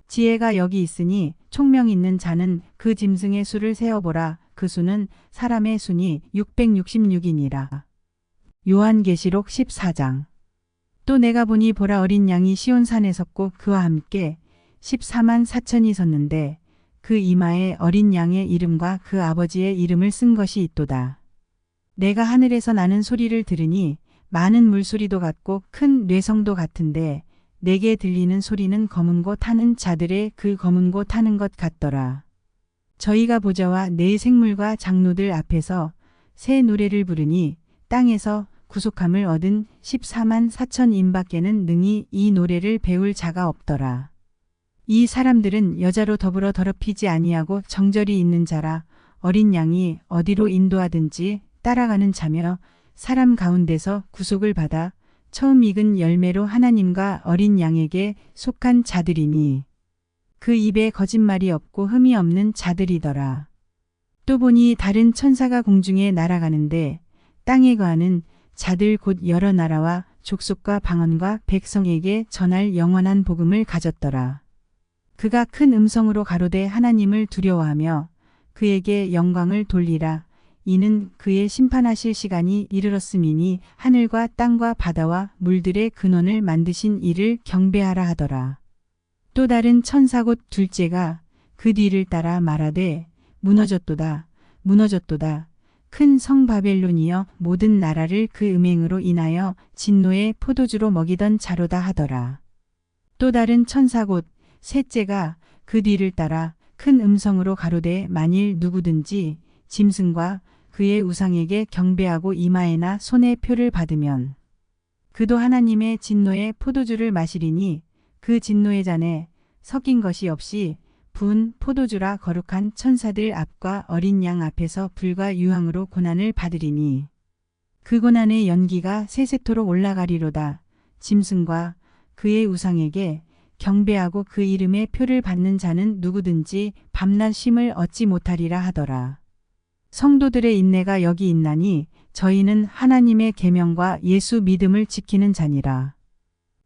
지혜가 여기 있으니 총명 있는 자는 그 짐승의 수를 세어보라. 그 수는 사람의 수니 666이니라. 요한계시록 14장. 또 내가 보니 보라 어린 양이 시온산에 섰고 그와 함께 14만 4천이 섰는데 그 이마에 어린 양의 이름과 그 아버지의 이름을 쓴 것이 있도다. 내가 하늘에서 나는 소리를 들으니 많은 물소리도 같고 큰 뇌성도 같은데 내게 들리는 소리는 검은 곳 타는 자들의 그 검은 곳 타는 것 같더라. 저희가 보좌와 네 생물과 장로들 앞에서 새 노래를 부르니 땅에서 구속함을 얻은 14만 4천인 밖에는 능히 이 노래를 배울 자가 없더라. 이 사람들은 여자로 더불어 더럽히지 아니하고 정절이 있는 자라 어린 양이 어디로 인도하든지 따라가는 자며 사람 가운데서 구속을 받아 처음 익은 열매로 하나님과 어린 양에게 속한 자들이니 그 입에 거짓말이 없고 흠이 없는 자들이더라. 또 보니 다른 천사가 공중에 날아가는데 땅에 거하는 자들 곧 여러 나라와 족속과 방언과 백성에게 전할 영원한 복음을 가졌더라. 그가 큰 음성으로 가로되 하나님을 두려워하며 그에게 영광을 돌리라. 이는 그의 심판하실 시간이 이르렀음이니 하늘과 땅과 바다와 물들의 근원을 만드신 이를 경배하라 하더라. 또 다른 천사 곧 둘째가 그 뒤를 따라 말하되 무너졌도다 무너졌도다. 큰 성 바벨론이여 모든 나라를 그 음행으로 인하여 진노의 포도주로 먹이던 자로다 하더라. 또 다른 천사 곧 셋째가 그 뒤를 따라 큰 음성으로 가로되 만일 누구든지 짐승과 그의 우상에게 경배하고 이마에나 손에 표를 받으면 그도 하나님의 진노의 포도주를 마시리니 그 진노의 잔에 섞인 것이 없이 부은 포도주라 거룩한 천사들 앞과 어린 양 앞에서 불과 유황으로 고난을 받으리니 그 고난의 연기가 세세토록 올라가리로다. 짐승과 그의 우상에게 경배하고 그 이름의 표를 받는 자는 누구든지 밤낮 쉼을 얻지 못하리라 하더라. 성도들의 인내가 여기 있나니 저희는 하나님의 계명과 예수 믿음을 지키는 자니라.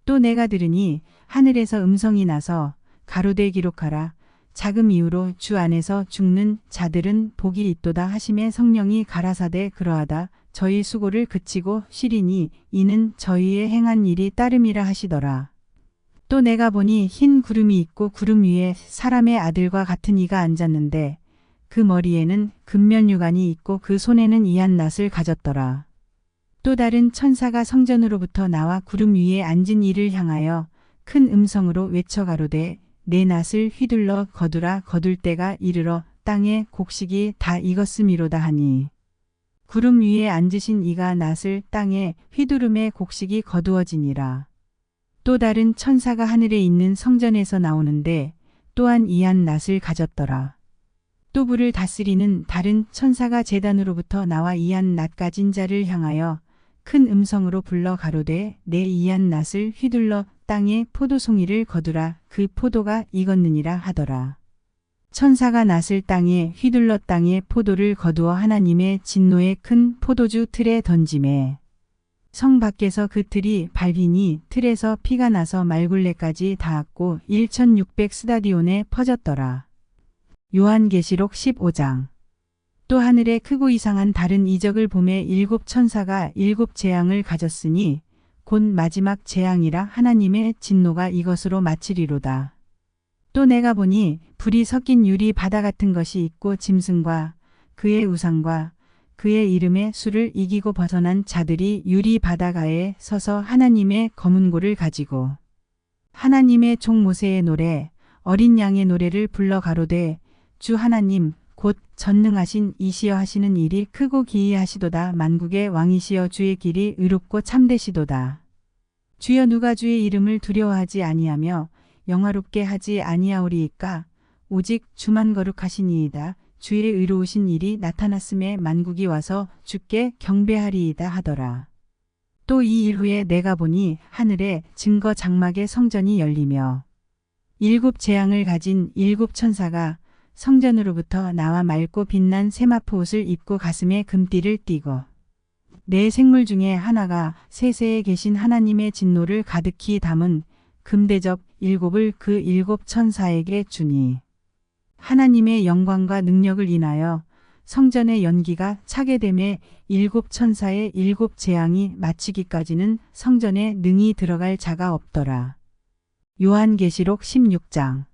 또 내가 들으니 하늘에서 음성이 나서 가로되 기록하라. 자금 이후로 주 안에서 죽는 자들은 복이 있도다 하심에 성령이 가라사대 그러하다. 저희 수고를 그치고 쉬리니 이는 저희의 행한 일이 따름이라 하시더라. 또 내가 보니 흰 구름이 있고 구름 위에 사람의 아들과 같은 이가 앉았는데 그 머리에는 금면유관이 있고 그 손에는 이한 낫을 가졌더라. 또 다른 천사가 성전으로부터 나와 구름 위에 앉은 이를 향하여 큰 음성으로 외쳐 가로되 내 낫을 휘둘러 거두라. 거둘 때가 이르러 땅의 곡식이 다 익었음이로다 하니 구름 위에 앉으신 이가 낫을 땅에 휘두름에 곡식이 거두어지니라. 또 다른 천사가 하늘에 있는 성전에서 나오는데 또한 이한 낫을 가졌더라. 또 불을 다스리는 다른 천사가 제단으로부터 나와 이한 낫 가진 자를 향하여 큰 음성으로 불러 가로되 내 이한 낫을 휘둘러 땅에 포도송이를 거두라. 그 포도가 익었느니라 하더라. 천사가 낫을 땅에 휘둘러 땅에 포도를 거두어 하나님의 진노의 큰 포도주 틀에 던지매 성 밖에서 그 틀이 밟히니 틀에서 피가 나서 말굴레까지 닿았고 1600 스다디온에 퍼졌더라. 요한계시록 15장. 또 하늘에 크고 이상한 다른 이적을 보매 일곱 천사가 일곱 재앙을 가졌으니 곧 마지막 재앙이라 하나님의 진노가 이것으로 마치리로다. 또 내가 보니 불이 섞인 유리 바다 같은 것이 있고 짐승과 그의 우상과 그의 이름의 수를 이기고 벗어난 자들이 유리 바다가에 서서 하나님의 검은 고를 가지고 하나님의 종 모세의 노래 어린 양의 노래를 불러 가로되 주 하나님 곧 전능하신 이시여 하시는 일이 크고 기이하시도다. 만국의 왕이시여 주의 길이 의롭고 참되시도다. 주여 누가 주의 이름을 두려워하지 아니하며 영화롭게 하지 아니하오리이까. 오직 주만 거룩하시니이다. 주의 의로우신 일이 나타났음에 만국이 와서 주께 경배하리이다 하더라. 또 이 일 후에 내가 보니 하늘에 증거 장막의 성전이 열리며 일곱 재앙을 가진 일곱 천사가 성전으로부터 나와 맑고 빛난 세마포 옷을 입고 가슴에 금띠를 띠고 네 생물 중에 하나가 세세에 계신 하나님의 진노를 가득히 담은 금대접 일곱을 그 일곱 천사에게 주니 하나님의 영광과 능력을 인하여 성전의 연기가 차게 되매 일곱 천사의 일곱 재앙이 마치기까지는 성전에 능히 들어갈 자가 없더라. 요한계시록 16장.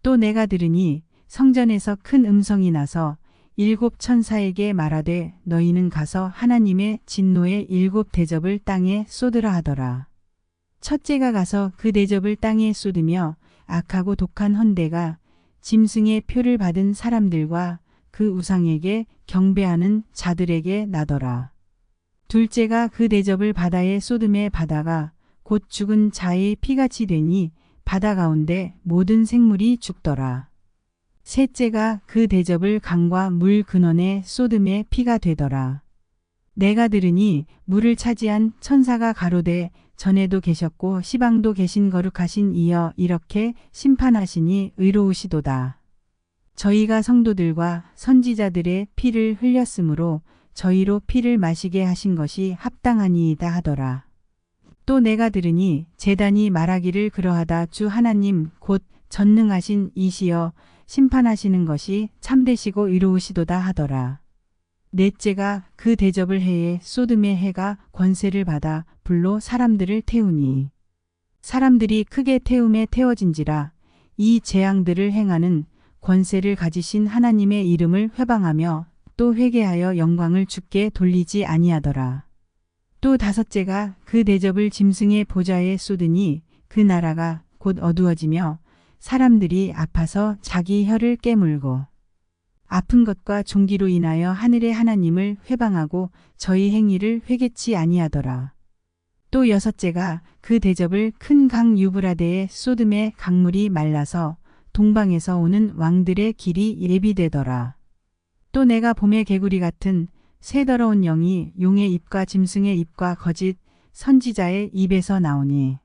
또 내가 들으니 성전에서 큰 음성이 나서 일곱 천사에게 말하되 너희는 가서 하나님의 진노의 일곱 대접을 땅에 쏟으라 하더라. 첫째가 가서 그 대접을 땅에 쏟으며 악하고 독한 헌대가 짐승의 표를 받은 사람들과 그 우상에게 경배하는 자들에게 나더라. 둘째가 그 대접을 바다에 쏟음에 바다가 곧 죽은 자의 피같이 되니 바다 가운데 모든 생물이 죽더라. 셋째가 그 대접을 강과 물 근원에 쏟음에 피가 되더라. 내가 들으니 물을 차지한 천사가 가로되 전에도 계셨고 시방도 계신 거룩하신 이여 이렇게 심판하시니 의로우시도다. 저희가 성도들과 선지자들의 피를 흘렸으므로 저희로 피를 마시게 하신 것이 합당하니이다 하더라. 또 내가 들으니 제단이 말하기를 그러하다. 주 하나님 곧 전능하신 이시여 심판하시는 것이 참되시고 의로우시도다 하더라. 넷째가 그 대접을 해에 쏟음의 해가 권세를 받아 불로 사람들을 태우니 사람들이 크게 태움에 태워진지라. 이 재앙들을 행하는 권세를 가지신 하나님의 이름을 회방하며 또 회개하여 영광을 주께 돌리지 아니하더라. 또 다섯째가 그 대접을 짐승의 보좌에 쏟으니 그 나라가 곧 어두워지며 사람들이 아파서 자기 혀를 깨물고 아픈 것과 종기로 인하여 하늘의 하나님을 회방하고 저희 행위를 회개치 아니하더라. 또 여섯째가 그 대접을 큰 강 유브라데에 쏟음에 강물이 말라서 동방에서 오는 왕들의 길이 예비되더라. 또 내가 봄의 개구리 같은 새 더러운 영이 용의 입과 짐승의 입과 거짓 선지자의 입에서 나오니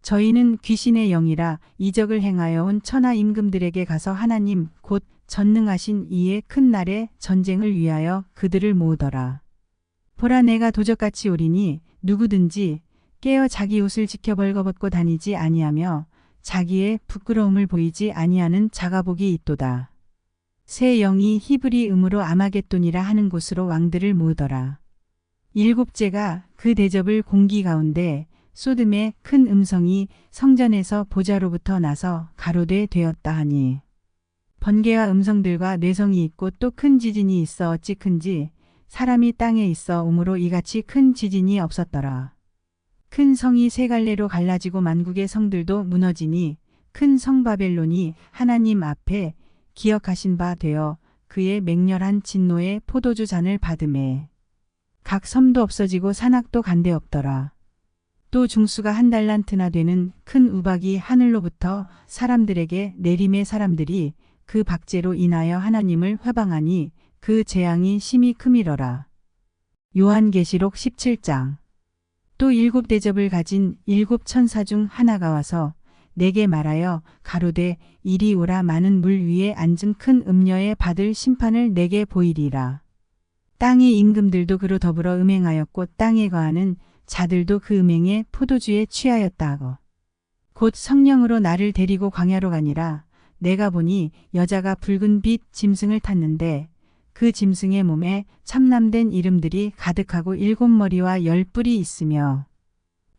저희는 귀신의 영이라 이적을 행하여 온 천하 임금들에게 가서 하나님 곧 전능하신 이의 큰 날에 전쟁을 위하여 그들을 모으더라. 보라 내가 도적같이 오리니 누구든지 깨어 자기 옷을 지켜 벌거벗고 다니지 아니하며 자기의 부끄러움을 보이지 아니하는 자가 복이 있도다. 새 영이 히브리 음으로 아마겟돈이라 하는 곳으로 왕들을 모으더라. 일곱째가 그 대접을 공기 가운데 쏟음의 큰 음성이 성전에서 보좌로부터 나서 가로되 되었다 하니 번개와 음성들과 뇌성이 있고 또 큰 지진이 있어 어찌 큰지 사람이 땅에 있어 오므로 이같이 큰 지진이 없었더라. 큰 성이 세 갈래로 갈라지고 만국의 성들도 무너지니 큰 성 바벨론이 하나님 앞에 기억하신 바 되어 그 그의 맹렬한 진노의 포도주 잔을 받음에 각 섬도 없어지고 산악도 간데없더라. 또 중수가 한 달란트나 되는 큰 우박이 하늘로부터 사람들에게 내림에 사람들이 그 박제로 인하여 하나님을 회방하니 그 재앙이 심히 크미러라. 요한계시록 17장. 또 7대접을 가진 7천사 중 하나가 와서 내게 말하여 가로되 이리 오라. 많은 물 위에 앉은 큰 음녀의 받을 심판을 내게 보이리라. 땅의 임금들도 그로 더불어 음행하였고 땅에 거하는 자들도 그 음행에 포도주에 취하였다 하고 곧 성령으로 나를 데리고 광야로 가니라. 내가 보니 여자가 붉은 빛 짐승을 탔는데 그 짐승의 몸에 참남된 이름들이 가득하고 7머리와 10뿔이 있으며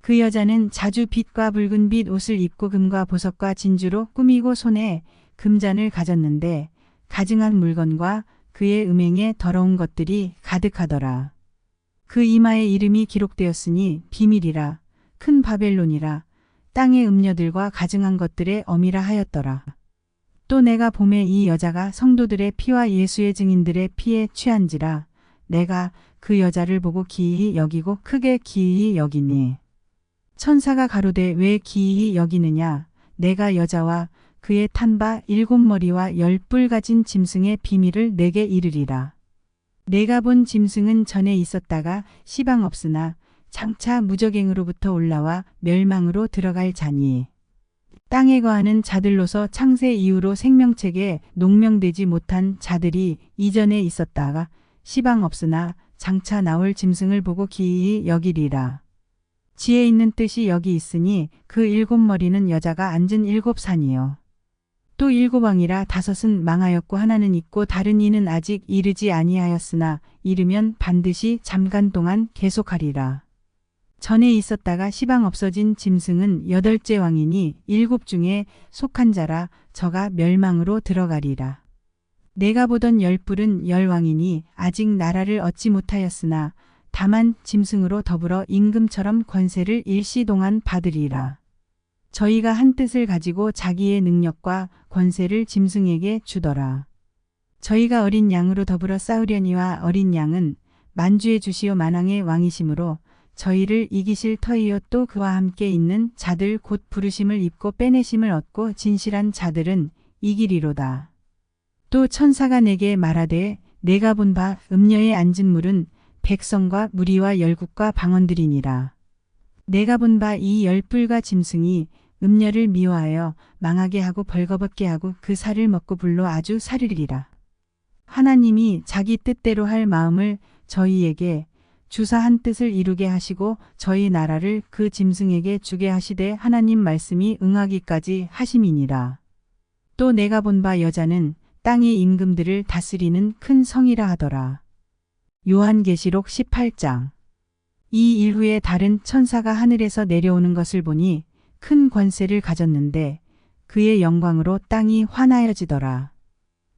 그 여자는 자주 빛과 붉은 빛 옷을 입고 금과 보석과 진주로 꾸미고 손에 금잔을 가졌는데 가증한 물건과 그의 음행에 더러운 것들이 가득하더라. 그 이마에 이름이 기록되었으니 비밀이라 큰 바벨론이라 땅의 음녀들과 가증한 것들의 어미라 하였더라. 또 내가 보매 이 여자가 성도들의 피와 예수의 증인들의 피에 취한지라. 내가 그 여자를 보고 기이히 여기고 크게 기이히 여기니 천사가 가로되 왜 기이히 여기느냐. 내가 여자와 그의 탄 바 7머리와 10뿔 가진 짐승의 비밀을 내게 이르리라. 내가 본 짐승은 전에 있었다가 시방 없으나 장차 무적행으로부터 올라와 멸망으로 들어갈 자니 땅에 거하는 자들로서 창세 이후로 생명책에 농명되지 못한 자들이 이전에 있었다가 시방 없으나 장차 나올 짐승을 보고 기이히 여기리라. 지혜 있는 뜻이 여기 있으니 그 7머리는 여자가 앉은 7산이요. 또 7왕이라 5은 망하였고 하나는 있고 다른 이는 아직 이르지 아니하였으나 이르면 반드시 잠깐 동안 계속하리라. 전에 있었다가 시방 없어진 짐승은 8째 왕이니 7 중에 속한 자라. 저가 멸망으로 들어가리라. 내가 보던 10뿔은 10왕이니 아직 나라를 얻지 못하였으나 다만 짐승으로 더불어 임금처럼 권세를 일시동안 받으리라. 저희가 한 뜻을 가지고 자기의 능력과 권세를 짐승에게 주더라. 저희가 어린 양으로 더불어 싸우려니와 어린 양은 만주의 주시오 만왕의 왕이심으로 저희를 이기실 터이요. 또 그와 함께 있는 자들 곧 부르심을 입고 빼내심을 얻고 진실한 자들은 이기리로다. 또 천사가 내게 말하되 내가 본 바 음녀에 앉은 물은 백성과 무리와 열국과 방언들이니라. 내가 본 바 이 10뿔과 짐승이 음녀를 미워하여 망하게 하고 벌거벗게 하고 그 살을 먹고 불로 아주 사르리라. 하나님이 자기 뜻대로 할 마음을 저희에게 주사 한 뜻을 이루게 하시고 저희 나라를 그 짐승에게 주게 하시되 하나님 말씀이 응하기까지 하심이니라. 또 내가 본 바 여자는 땅의 임금들을 다스리는 큰 성이라 하더라. 요한계시록 18장. 이 일 후에 다른 천사가 하늘에서 내려오는 것을 보니 큰 권세를 가졌는데 그의 영광으로 땅이 환하여지더라.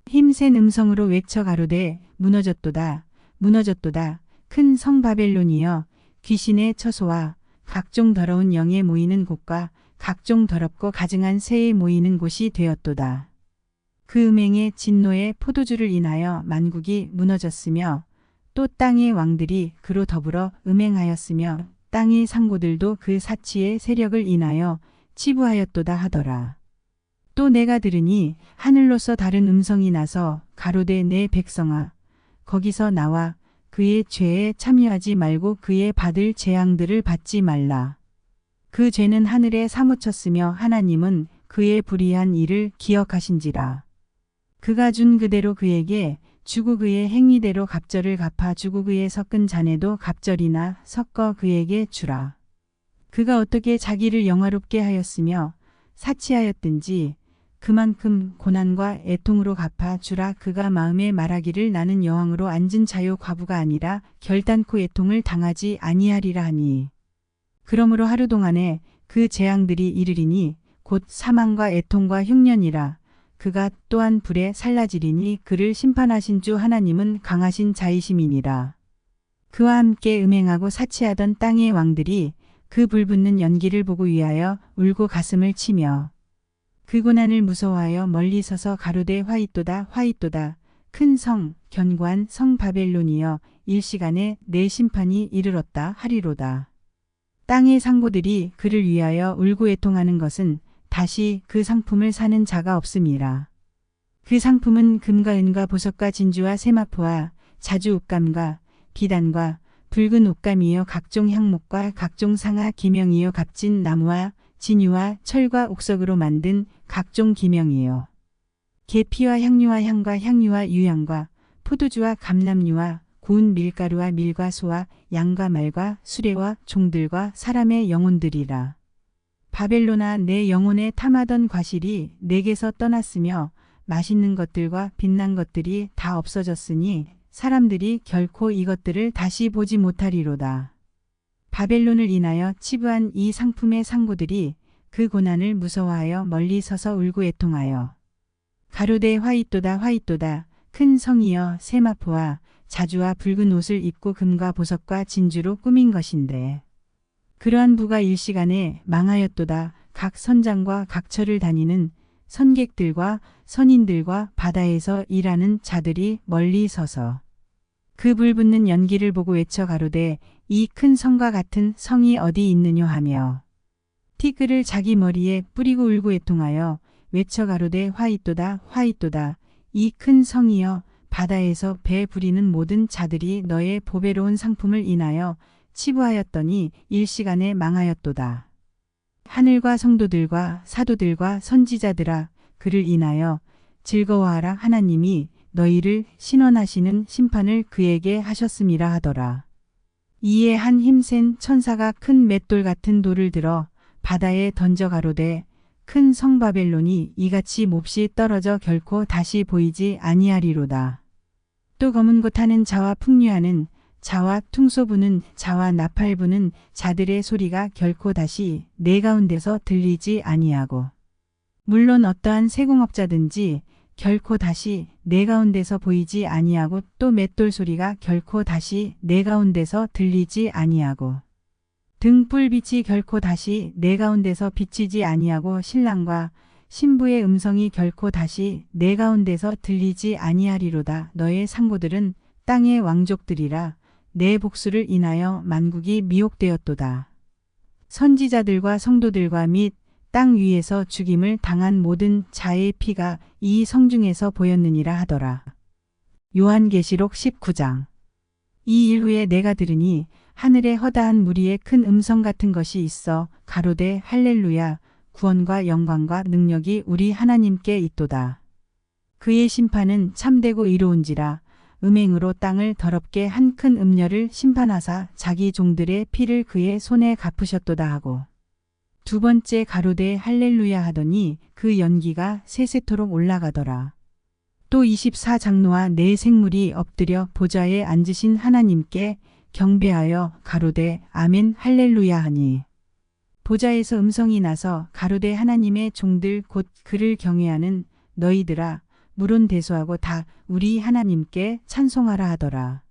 힘센 음성으로 외쳐 가로되 무너졌도다 무너졌도다 큰 성 바벨론이여 귀신의 처소와 각종 더러운 영에 모이는 곳과 각종 더럽고 가증한 새에 모이는 곳이 되었도다. 그 음행의 진노의 포도주를 인하여 만국이 무너졌으며 또 땅의 왕들이 그로 더불어 음행하였으며 땅의 상고들도 그 사치의 세력을 인하여 치부하였도다 하더라. 또 내가 들으니 하늘로서 다른 음성이 나서 가로되 내 백성아 거기서 나와 그의 죄에 참여하지 말고 그의 받을 재앙들을 받지 말라. 그 죄는 하늘에 사무쳤으며 하나님은 그의 불의한 일을 기억하신지라. 그가 준 그대로 그에게 주고 그의 행위대로 갑절을 갚아 주고 그의 섞은 잔에도 갑절이나 섞어 그에게 주라. 그가 어떻게 자기를 영화롭게 하였으며 사치하였든지 그만큼 고난과 애통으로 갚아 주라. 그가 마음에 말하기를 나는 여왕으로 앉은 자요 과부가 아니라 결단코 애통을 당하지 아니하리라 하니 그러므로 하루 동안에 그 재앙들이 이르리니 곧 사망과 애통과 흉년이라. 그가 또한 불에 살라지리니 그를 심판하신 주 하나님은 강하신 자이심이니라. 그와 함께 음행하고 사치하던 땅의 왕들이 그 불붙는 연기를 보고 위하여 울고 가슴을 치며 그 고난을 무서워하여 멀리 서서 가로되 화이또다 화이또다 큰 성, 견고한 성 바벨론이여 일시간에 내 심판이 이르렀다 하리로다. 땅의 상고들이 그를 위하여 울고 애통하는 것은 다시 그 상품을 사는 자가 없음이라. 그 상품은 금과 은과 보석과 진주와 세마포와 자주 옷감과 비단과 붉은 옷감이요 각종 향목과 각종 상아 기명이요 값진 나무와 진유와 철과 옥석으로 만든 각종 기명이요. 계피와 향유와 향과 향유와 유향과 포도주와 감람유와 고운 밀가루와 밀과 소와 양과 말과 수레와 종들과 사람의 영혼들이라. 바벨론아 내 영혼에 탐하던 과실이 내게서 떠났으며 맛있는 것들과 빛난 것들이 다 없어졌으니 사람들이 결코 이것들을 다시 보지 못하리로다. 바벨론을 인하여 치부한 이 상품의 상고들이 그 고난을 무서워하여 멀리 서서 울고 애통하여 가로되 화이또다 화이또다 큰 성이여 세마포와 자주와 붉은 옷을 입고 금과 보석과 진주로 꾸민 것인데 그러한 부가 일시간에 망하였도다. 각 선장과 각처를 다니는 선객들과 선인들과 바다에서 일하는 자들이 멀리 서서 그 불붙는 연기를 보고 외쳐 가로되 이 큰 성과 같은 성이 어디 있느뇨 하며 티끌을 자기 머리에 뿌리고 울고 애통하여 외쳐 가로되 화이또다 화이또다 이 큰 성이여 바다에서 배 부리는 모든 자들이 너의 보배로운 상품을 인하여 치부하였더니 일시간에 망하였도다. 하늘과 성도들과 사도들과 선지자들아 그를 인하여 즐거워하라 하나님이 너희를 신원하시는 심판을 그에게 하셨음이라 하더라. 이에 한 힘센 천사가 큰 맷돌 같은 돌을 들어 바다에 던져 가로되 큰 성 바벨론이 이같이 몹시 떨어져 결코 다시 보이지 아니하리로다. 또 검은 곳 하는 자와 풍류하는 자와 퉁소 부는 자와 나팔 부는 자들의 소리가 결코 다시 내 가운데서 들리지 아니하고 물론 어떠한 세공업자든지 결코 다시 내 가운데서 보이지 아니하고 또 맷돌 소리가 결코 다시 내 가운데서 들리지 아니하고 등불빛이 결코 다시 내 가운데서 비치지 아니하고 신랑과 신부의 음성이 결코 다시 내 가운데서 들리지 아니하리로다. 너의 상고들은 땅의 왕족들이라 내 복수를 인하여 만국이 미혹되었도다. 선지자들과 성도들과 및 땅 위에서 죽임을 당한 모든 자의 피가 이 성중에서 보였느니라 하더라. 요한계시록 19장. 이 일 후에 내가 들으니 하늘에 허다한 무리의 큰 음성 같은 것이 있어 가로되 할렐루야 구원과 영광과 능력이 우리 하나님께 있도다. 그의 심판은 참되고 이로운지라 음행으로 땅을 더럽게 한 큰 음녀를 심판하사 자기 종들의 피를 그의 손에 갚으셨도다 하고 두 번째 가로되 할렐루야 하더니 그 연기가 세세토록 올라가더라. 또 24장로와 네 생물이 엎드려 보좌에 앉으신 하나님께 경배하여 가로되 아멘 할렐루야 하니 보좌에서 음성이 나서 가로되 하나님의 종들 곧 그를 경외하는 너희들아 물은 대소하고 다 우리 하나님께 찬송하라 하더라.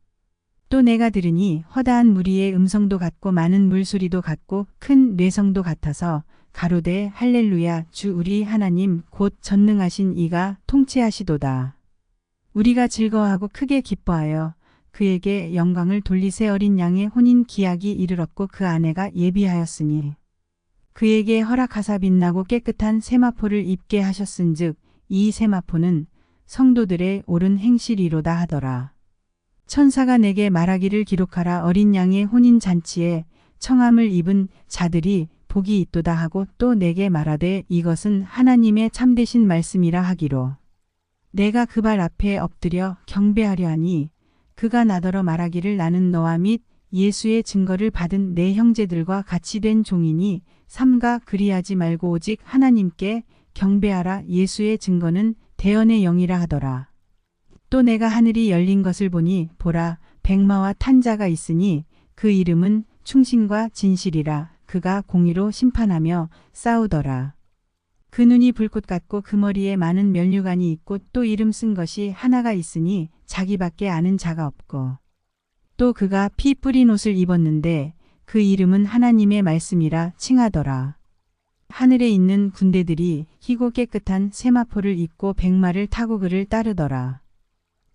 또 내가 들으니 허다한 무리의 음성도 같고 많은 물소리도 같고 큰 뇌성도 같아서 가로되 할렐루야 주 우리 하나님 곧 전능하신 이가 통치하시도다. 우리가 즐거워하고 크게 기뻐하여 그에게 영광을 돌리세 어린 양의 혼인 기약이 이르렀고 그 아내가 예비하였으니 그에게 허락하사 빛나고 깨끗한 세마포를 입게 하셨은즉 이 세마포는 성도들의 옳은 행실이로다 하더라. 천사가 내게 말하기를 기록하라 어린 양의 혼인 잔치에 청함을 입은 자들이 복이 있도다 하고 또 내게 말하되 이것은 하나님의 참되신 말씀이라 하기로 내가 그 발 앞에 엎드려 경배하려 하니 그가 나더러 말하기를 나는 너와 및 예수의 증거를 받은 내 형제들과 같이 된 종이니 삼가 그리하지 말고 오직 하나님께 경배하라 예수의 증거는 대언의 영이라 하더라. 또 내가 하늘이 열린 것을 보니 보라 백마와 탄 자가 있으니 그 이름은 충신과 진실이라 그가 공의로 심판하며 싸우더라. 그 눈이 불꽃 같고 그 머리에 많은 면류관이 있고 또 이름 쓴 것이 하나가 있으니 자기밖에 아는 자가 없고 또 그가 피 뿌린 옷을 입었는데 그 이름은 하나님의 말씀이라 칭하더라. 하늘에 있는 군대들이 희고 깨끗한 세마포를 입고 백마를 타고 그를 따르더라.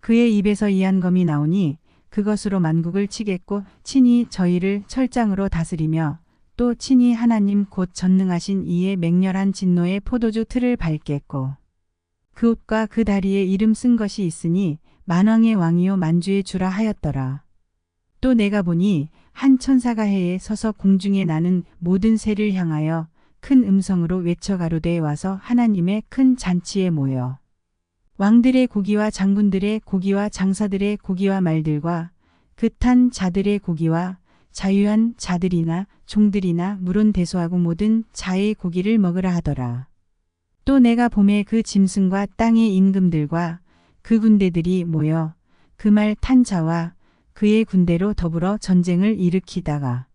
그의 입에서 이한 검이 나오니 그것으로 만국을 치겠고 친히 저희를 철장으로 다스리며 또 친히 하나님 곧 전능하신 이의 맹렬한 진노의 포도주 틀을 밟겠고 그 옷과 그 다리에 이름 쓴 것이 있으니 만왕의 왕이요 만주의 주라 하였더라. 또 내가 보니 한 천사가 해에 서서 공중에 나는 모든 새를 향하여 큰 음성으로 외쳐 가로되 와서 하나님의 큰 잔치에 모여 왕들의 고기와 장군들의 고기와 장사들의 고기와 말들과 그 탄 자들의 고기와 자유한 자들이나 종들이나 물은 대소하고 모든 자의 고기를 먹으라 하더라. 또 내가 봄에 그 짐승과 땅의 임금들과 그 군대들이 모여 그 말 탄 자와 그의 군대로 더불어 전쟁을 일으키다가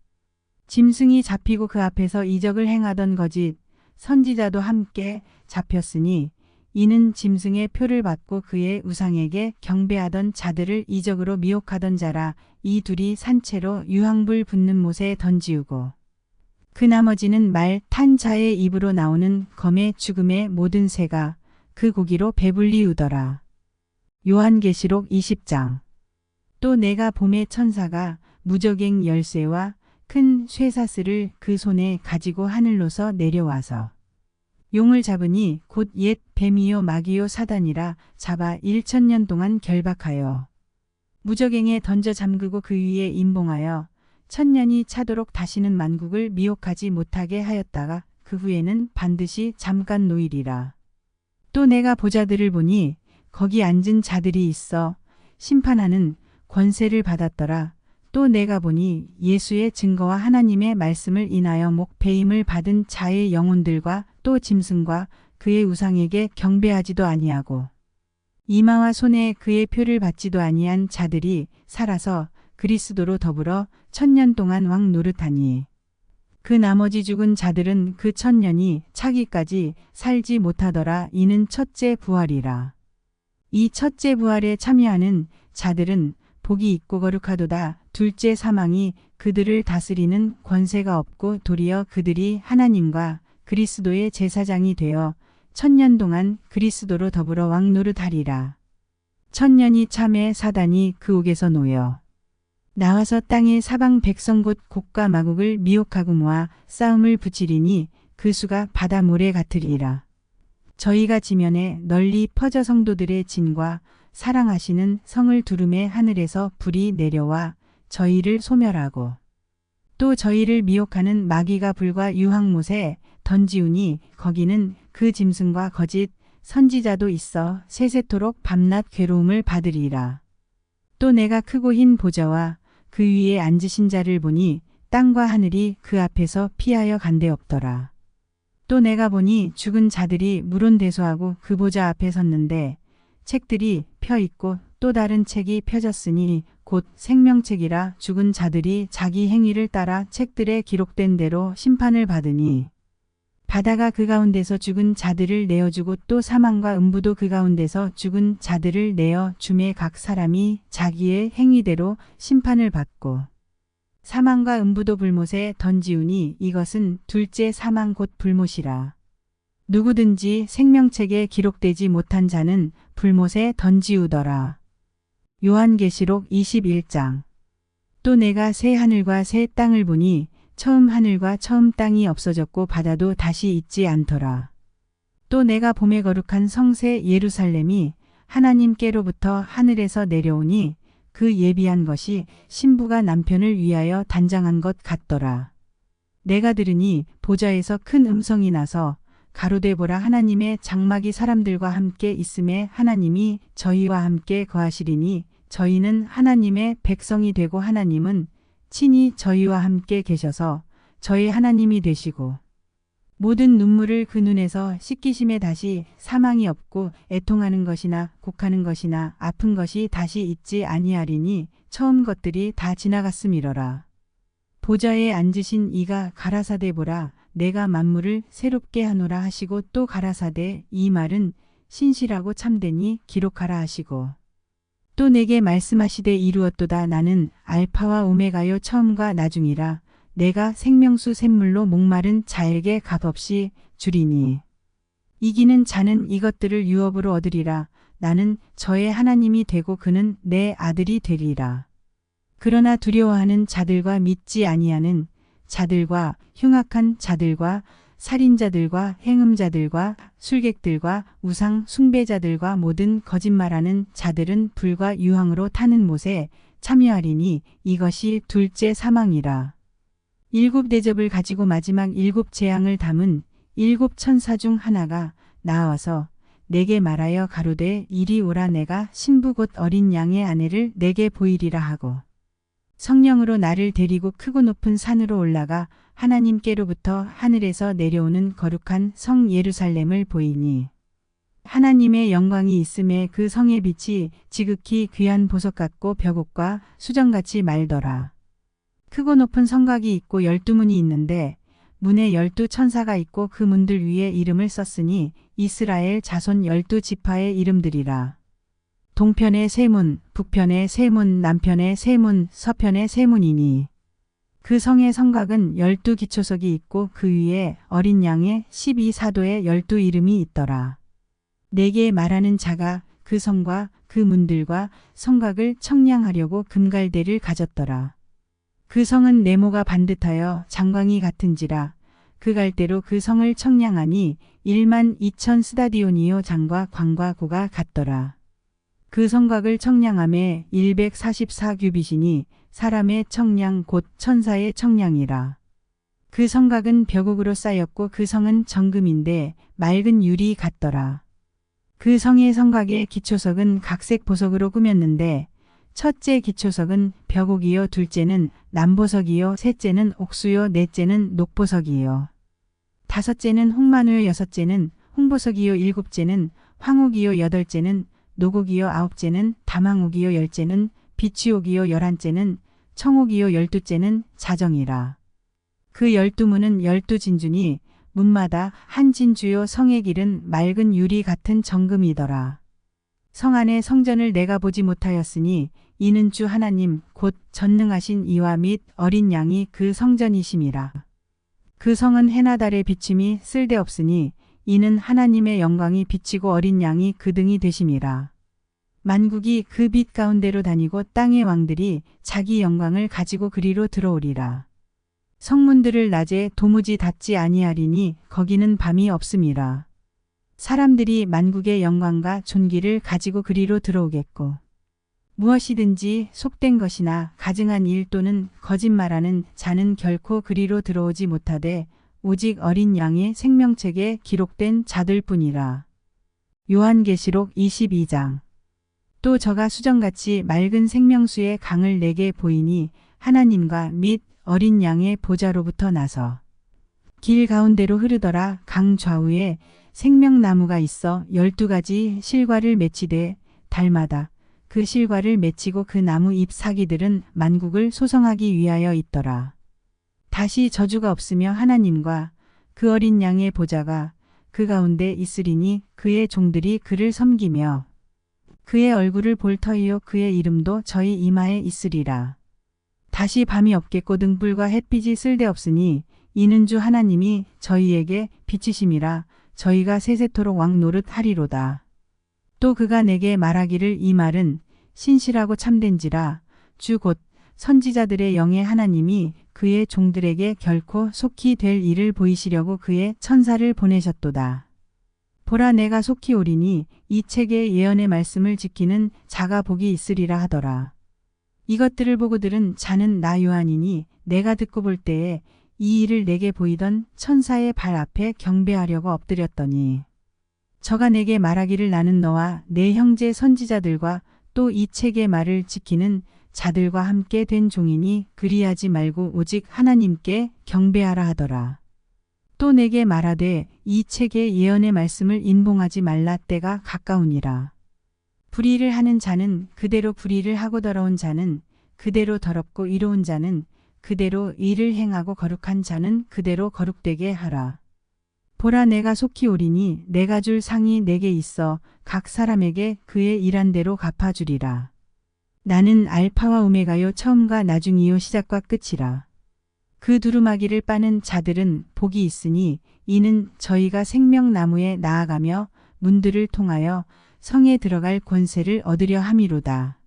짐승이 잡히고 그 앞에서 이적을 행하던 거짓 선지자도 함께 잡혔으니 이는 짐승의 표를 받고 그의 우상에게 경배하던 자들을 이적으로 미혹하던 자라. 이 둘이 산채로 유황불 붙는 못에 던지우고 그 나머지는 말 탄 자의 입으로 나오는 검의 죽음의 모든 새가 그 고기로 배불리우더라. 요한계시록 20장. 또 내가 봄의 천사가 무저갱 열쇠와 큰 쇠사슬을 그 손에 가지고 하늘로서 내려와서 용을 잡으니 곧 옛 뱀이요 마귀요 사단이라 잡아 1000년 동안 결박하여 무저갱에 던져 잠그고 그 위에 임봉하여 1000년이 차도록 다시는 만국을 미혹하지 못하게 하였다가 그 후에는 반드시 잠깐 노이리라. 또 내가 보자들을 보니 거기 앉은 자들이 있어 심판하는 권세를 받았더라. 또 내가 보니 예수의 증거와 하나님의 말씀을 인하여 목배임을 받은 자의 영혼들과 또 짐승과 그의 우상에게 경배하지도 아니하고 이마와 손에 그의 표를 받지도 아니한 자들이 살아서 그리스도로 더불어 1000년 동안 왕 노릇하니 그 나머지 죽은 자들은 그 1000년이 차기까지 살지 못하더라. 이는 첫째 부활이라. 이 첫째 부활에 참여하는 자들은 복이 있고 거룩하도다. 둘째 사망이 그들을 다스리는 권세가 없고 도리어 그들이 하나님과 그리스도의 제사장이 되어 1000년 동안 그리스도로 더불어 왕 노릇하리라. 1000년이 참에 사단이 그 옥에서 놓여 나와서 땅의 사방 백성 곧 곡과 마곡을 미혹하고 모아 싸움을 붙이리니 그 수가 바다 모래 같으리라. 저희가 지면에 널리 퍼져 성도들의 진과 사랑하시는 성을 두름에 하늘에서 불이 내려와 저희를 소멸하고 또 저희를 미혹하는 마귀가 불과 유황못에 던지우니 거기는 그 짐승과 거짓 선지자도 있어 세세토록 밤낮 괴로움을 받으리라. 또 내가 크고 흰 보좌와 그 위에 앉으신 자를 보니 땅과 하늘이 그 앞에서 피하여 간데 없더라. 또 내가 보니 죽은 자들이 물론대소하고 그 보좌 앞에 섰는데 책들이 펴 있고 또 다른 책이 펴졌으니 곧 생명책이라. 죽은 자들이 자기 행위를 따라 책들에 기록된 대로 심판을 받으니 바다가 그 가운데서 죽은 자들을 내어주고 또 사망과 음부도 그 가운데서 죽은 자들을 내어 주매 각 사람이 자기의 행위대로 심판을 받고 사망과 음부도 불못에 던지우니 이것은 둘째 사망 곧 불못이라. 누구든지 생명책에 기록되지 못한 자는 불못에 던지우더라. 요한계시록 21장. 또 내가 새 하늘과 새 땅을 보니 처음 하늘과 처음 땅이 없어졌고 바다도 다시 있지 않더라. 또 내가 봄에 거룩한 성새 예루살렘이 하나님께로부터 하늘에서 내려오니 그 예비한 것이 신부가 남편을 위하여 단장한 것 같더라. 내가 들으니 보좌에서 큰 음성이 나서 가로되 보라 하나님의 장막이 사람들과 함께 있음에 하나님이 저희와 함께 거하시리니 저희는 하나님의 백성이 되고 하나님은 친히 저희와 함께 계셔서 저희 하나님이 되시고 모든 눈물을 그 눈에서 씻기심에 다시 사망이 없고 애통하는 것이나 곡하는 것이나 아픈 것이 다시 있지 아니하리니 처음 것들이 다 지나갔음이러라. 보좌에 앉으신 이가 가라사대 보라 내가 만물을 새롭게 하노라 하시고 또 가라사대 이 말은 신실하고 참되니 기록하라 하시고 또 내게 말씀하시되 이루었도다. 나는 알파와 오메가요 처음과 나중이라. 내가 생명수 샘물로 목마른 자에게 값없이 주리니 이기는 자는 이것들을 유업으로 얻으리라. 나는 저의 하나님이 되고 그는 내 아들이 되리라. 그러나 두려워하는 자들과 믿지 아니하는 자들과 흉악한 자들과 살인자들과 행음자들과 술객들과 우상 숭배자들과 모든 거짓말하는 자들은 불과 유황으로 타는 못에 참여하리니 이것이 둘째 사망이라. 일곱 대접을 가지고 마지막 일곱 재앙을 담은 일곱 천사 중 하나가 나와서 내게 말하여 가로되 이리 오라 내가 신부 곧 어린 양의 아내를 내게 보이리라 하고 성령으로 나를 데리고 크고 높은 산으로 올라가 하나님께로부터 하늘에서 내려오는 거룩한 성 예루살렘을 보이니 하나님의 영광이 있음에 그 성의 빛이 지극히 귀한 보석 같고 벽옥과 수정같이 맑더라. 크고 높은 성곽이 있고 12문이 있는데 문에 12천사가 있고 그 문들 위에 이름을 썼으니 이스라엘 자손 12지파의 이름들이라. 동편의 세 문, 북편의 세 문, 남편의 세 문, 서편의 세 문이니 그 성의 성곽은 12기초석이 있고 그 위에 어린 양의 12사도의 12 이름이 있더라. 내게 말하는 자가 그 성과 그 문들과 성곽을 청량하려고 금갈대를 가졌더라. 그 성은 네모가 반듯하여 장광이 같은지라 그 갈대로 그 성을 청량하니 1만 2천 스다디오니오 장과 광과 고가 같더라. 그 성곽을 청량함에 144규빗이니 사람의 청량 곧 천사의 청량이라. 그 성곽은 벽옥으로 쌓였고 그 성은 정금인데 맑은 유리 같더라. 그 성의 성곽의 기초석은 각색 보석으로 꾸몄는데 첫째 기초석은 벽옥이요 둘째는 남보석이요 셋째는 옥수요 넷째는 녹보석이요 다섯째는 홍마누요 여섯째는 홍보석이요 일곱째는 황옥이요 여덟째는 노곡이요 아홉째는 다망옥이요 열째는 비취옥이요 열한째는 청옥이요 열두째는 자정이라. 그 12문은 12진주니 문마다 한 진주요 성의 길은 맑은 유리 같은 정금이더라. 성 안의 성전을 내가 보지 못하였으니 이는 주 하나님 곧 전능하신 이와 및 어린 양이 그 성전이심이라. 그 성은 해나 달의 비침이 쓸데없으니 이는 하나님의 영광이 비치고 어린 양이 그 등이 되심이라. 만국이 그 빛 가운데로 다니고 땅의 왕들이 자기 영광을 가지고 그리로 들어오리라. 성문들을 낮에 도무지 닫지 아니하리니 거기는 밤이 없음이라. 사람들이 만국의 영광과 존귀를 가지고 그리로 들어오겠고 무엇이든지 속된 것이나 가증한 일 또는 거짓말하는 자는 결코 그리로 들어오지 못하되 오직 어린 양의 생명책에 기록된 자들뿐이라. 요한계시록 22장. 또 저가 수정같이 맑은 생명수의 강을 내게 보이니 하나님과 및 어린 양의 보좌로부터 나서 길 가운데로 흐르더라. 강 좌우에 생명나무가 있어 12가지 실과를 맺히되 달마다 그 실과를 맺히고 그 나무 잎 사기들은 만국을 소성하기 위하여 있더라. 다시 저주가 없으며 하나님과 그 어린 양의 보좌가 그 가운데 있으리니 그의 종들이 그를 섬기며 그의 얼굴을 볼 터이요 그의 이름도 저희 이마에 있으리라. 다시 밤이 없겠고 등불과 햇빛이 쓸데없으니 이는 주 하나님이 저희에게 비치심이라. 저희가 세세토록 왕노릇 하리로다. 또 그가 내게 말하기를 이 말은 신실하고 참된지라. 주 곧 선지자들의 영의 하나님이 그의 종들에게 결코 속히 될 일을 보이시려고 그의 천사를 보내셨도다. 보라 내가 속히 오리니 이 책의 예언의 말씀을 지키는 자가 복이 있으리라 하더라. 이것들을 보고 들은 자는 나 요한이니 내가 듣고 볼 때에 이 일을 내게 보이던 천사의 발 앞에 경배하려고 엎드렸더니 저가 내게 말하기를 나는 너와 내 형제 선지자들과 또 이 책의 말을 지키는 자들과 함께 된 종이니 그리하지 말고 오직 하나님께 경배하라 하더라. 또 내게 말하되 이 책의 예언의 말씀을 인봉하지 말라 때가 가까우니라. 불의를 하는 자는 그대로 불의를 하고 더러운 자는 그대로 더럽고 이로운 자는 그대로 의를 행하고 거룩한 자는 그대로 거룩되게 하라. 보라 내가 속히 오리니 내가 줄 상이 내게 있어 각 사람에게 그의 일한 대로 갚아주리라. 나는 알파와 오메가요 처음과 나중이요 시작과 끝이라. 그 두루마기를 빠는 자들은 복이 있으니 이는 저희가 생명나무에 나아가며 문들을 통하여 성에 들어갈 권세를 얻으려 함이로다.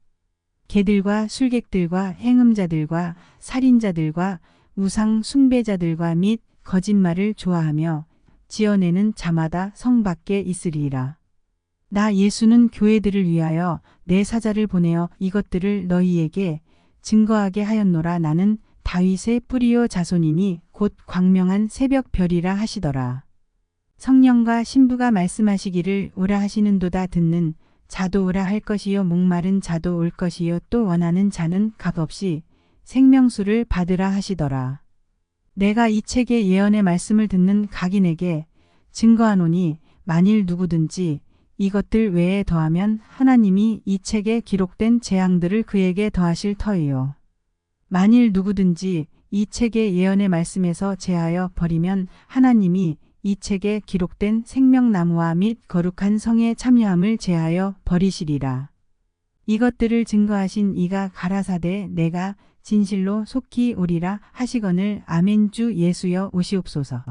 개들과 술객들과 행음자들과 살인자들과 우상 숭배자들과 및 거짓말을 좋아하며 지어내는 자마다 성 밖에 있으리라. 나 예수는 교회들을 위하여 내 사자를 보내어 이것들을 너희에게 증거하게 하였노라. 나는 다윗의 뿌리요 자손이니 곧 광명한 새벽별이라 하시더라. 성령과 신부가 말씀하시기를 오라 하시는도다. 듣는 자도 오라 할 것이요 목마른 자도 올 것이요 또 원하는 자는 값없이 생명수를 받으라 하시더라. 내가 이 책의 예언의 말씀을 듣는 각인에게 증거하노니 만일 누구든지 이것들 외에 더하면 하나님이 이 책에 기록된 재앙들을 그에게 더하실 터이요. 만일 누구든지 이 책의 예언의 말씀에서 제하여 버리면 하나님이 이 책에 기록된 생명나무와 및 거룩한 성의 참여함을 제하여 버리시리라. 이것들을 증거하신 이가 가라사대 내가 진실로 속히 오리라 하시거늘 아멘. 주 예수여 오시옵소서.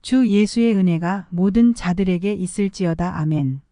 주 예수의 은혜가 모든 자들에게 있을지어다. 아멘.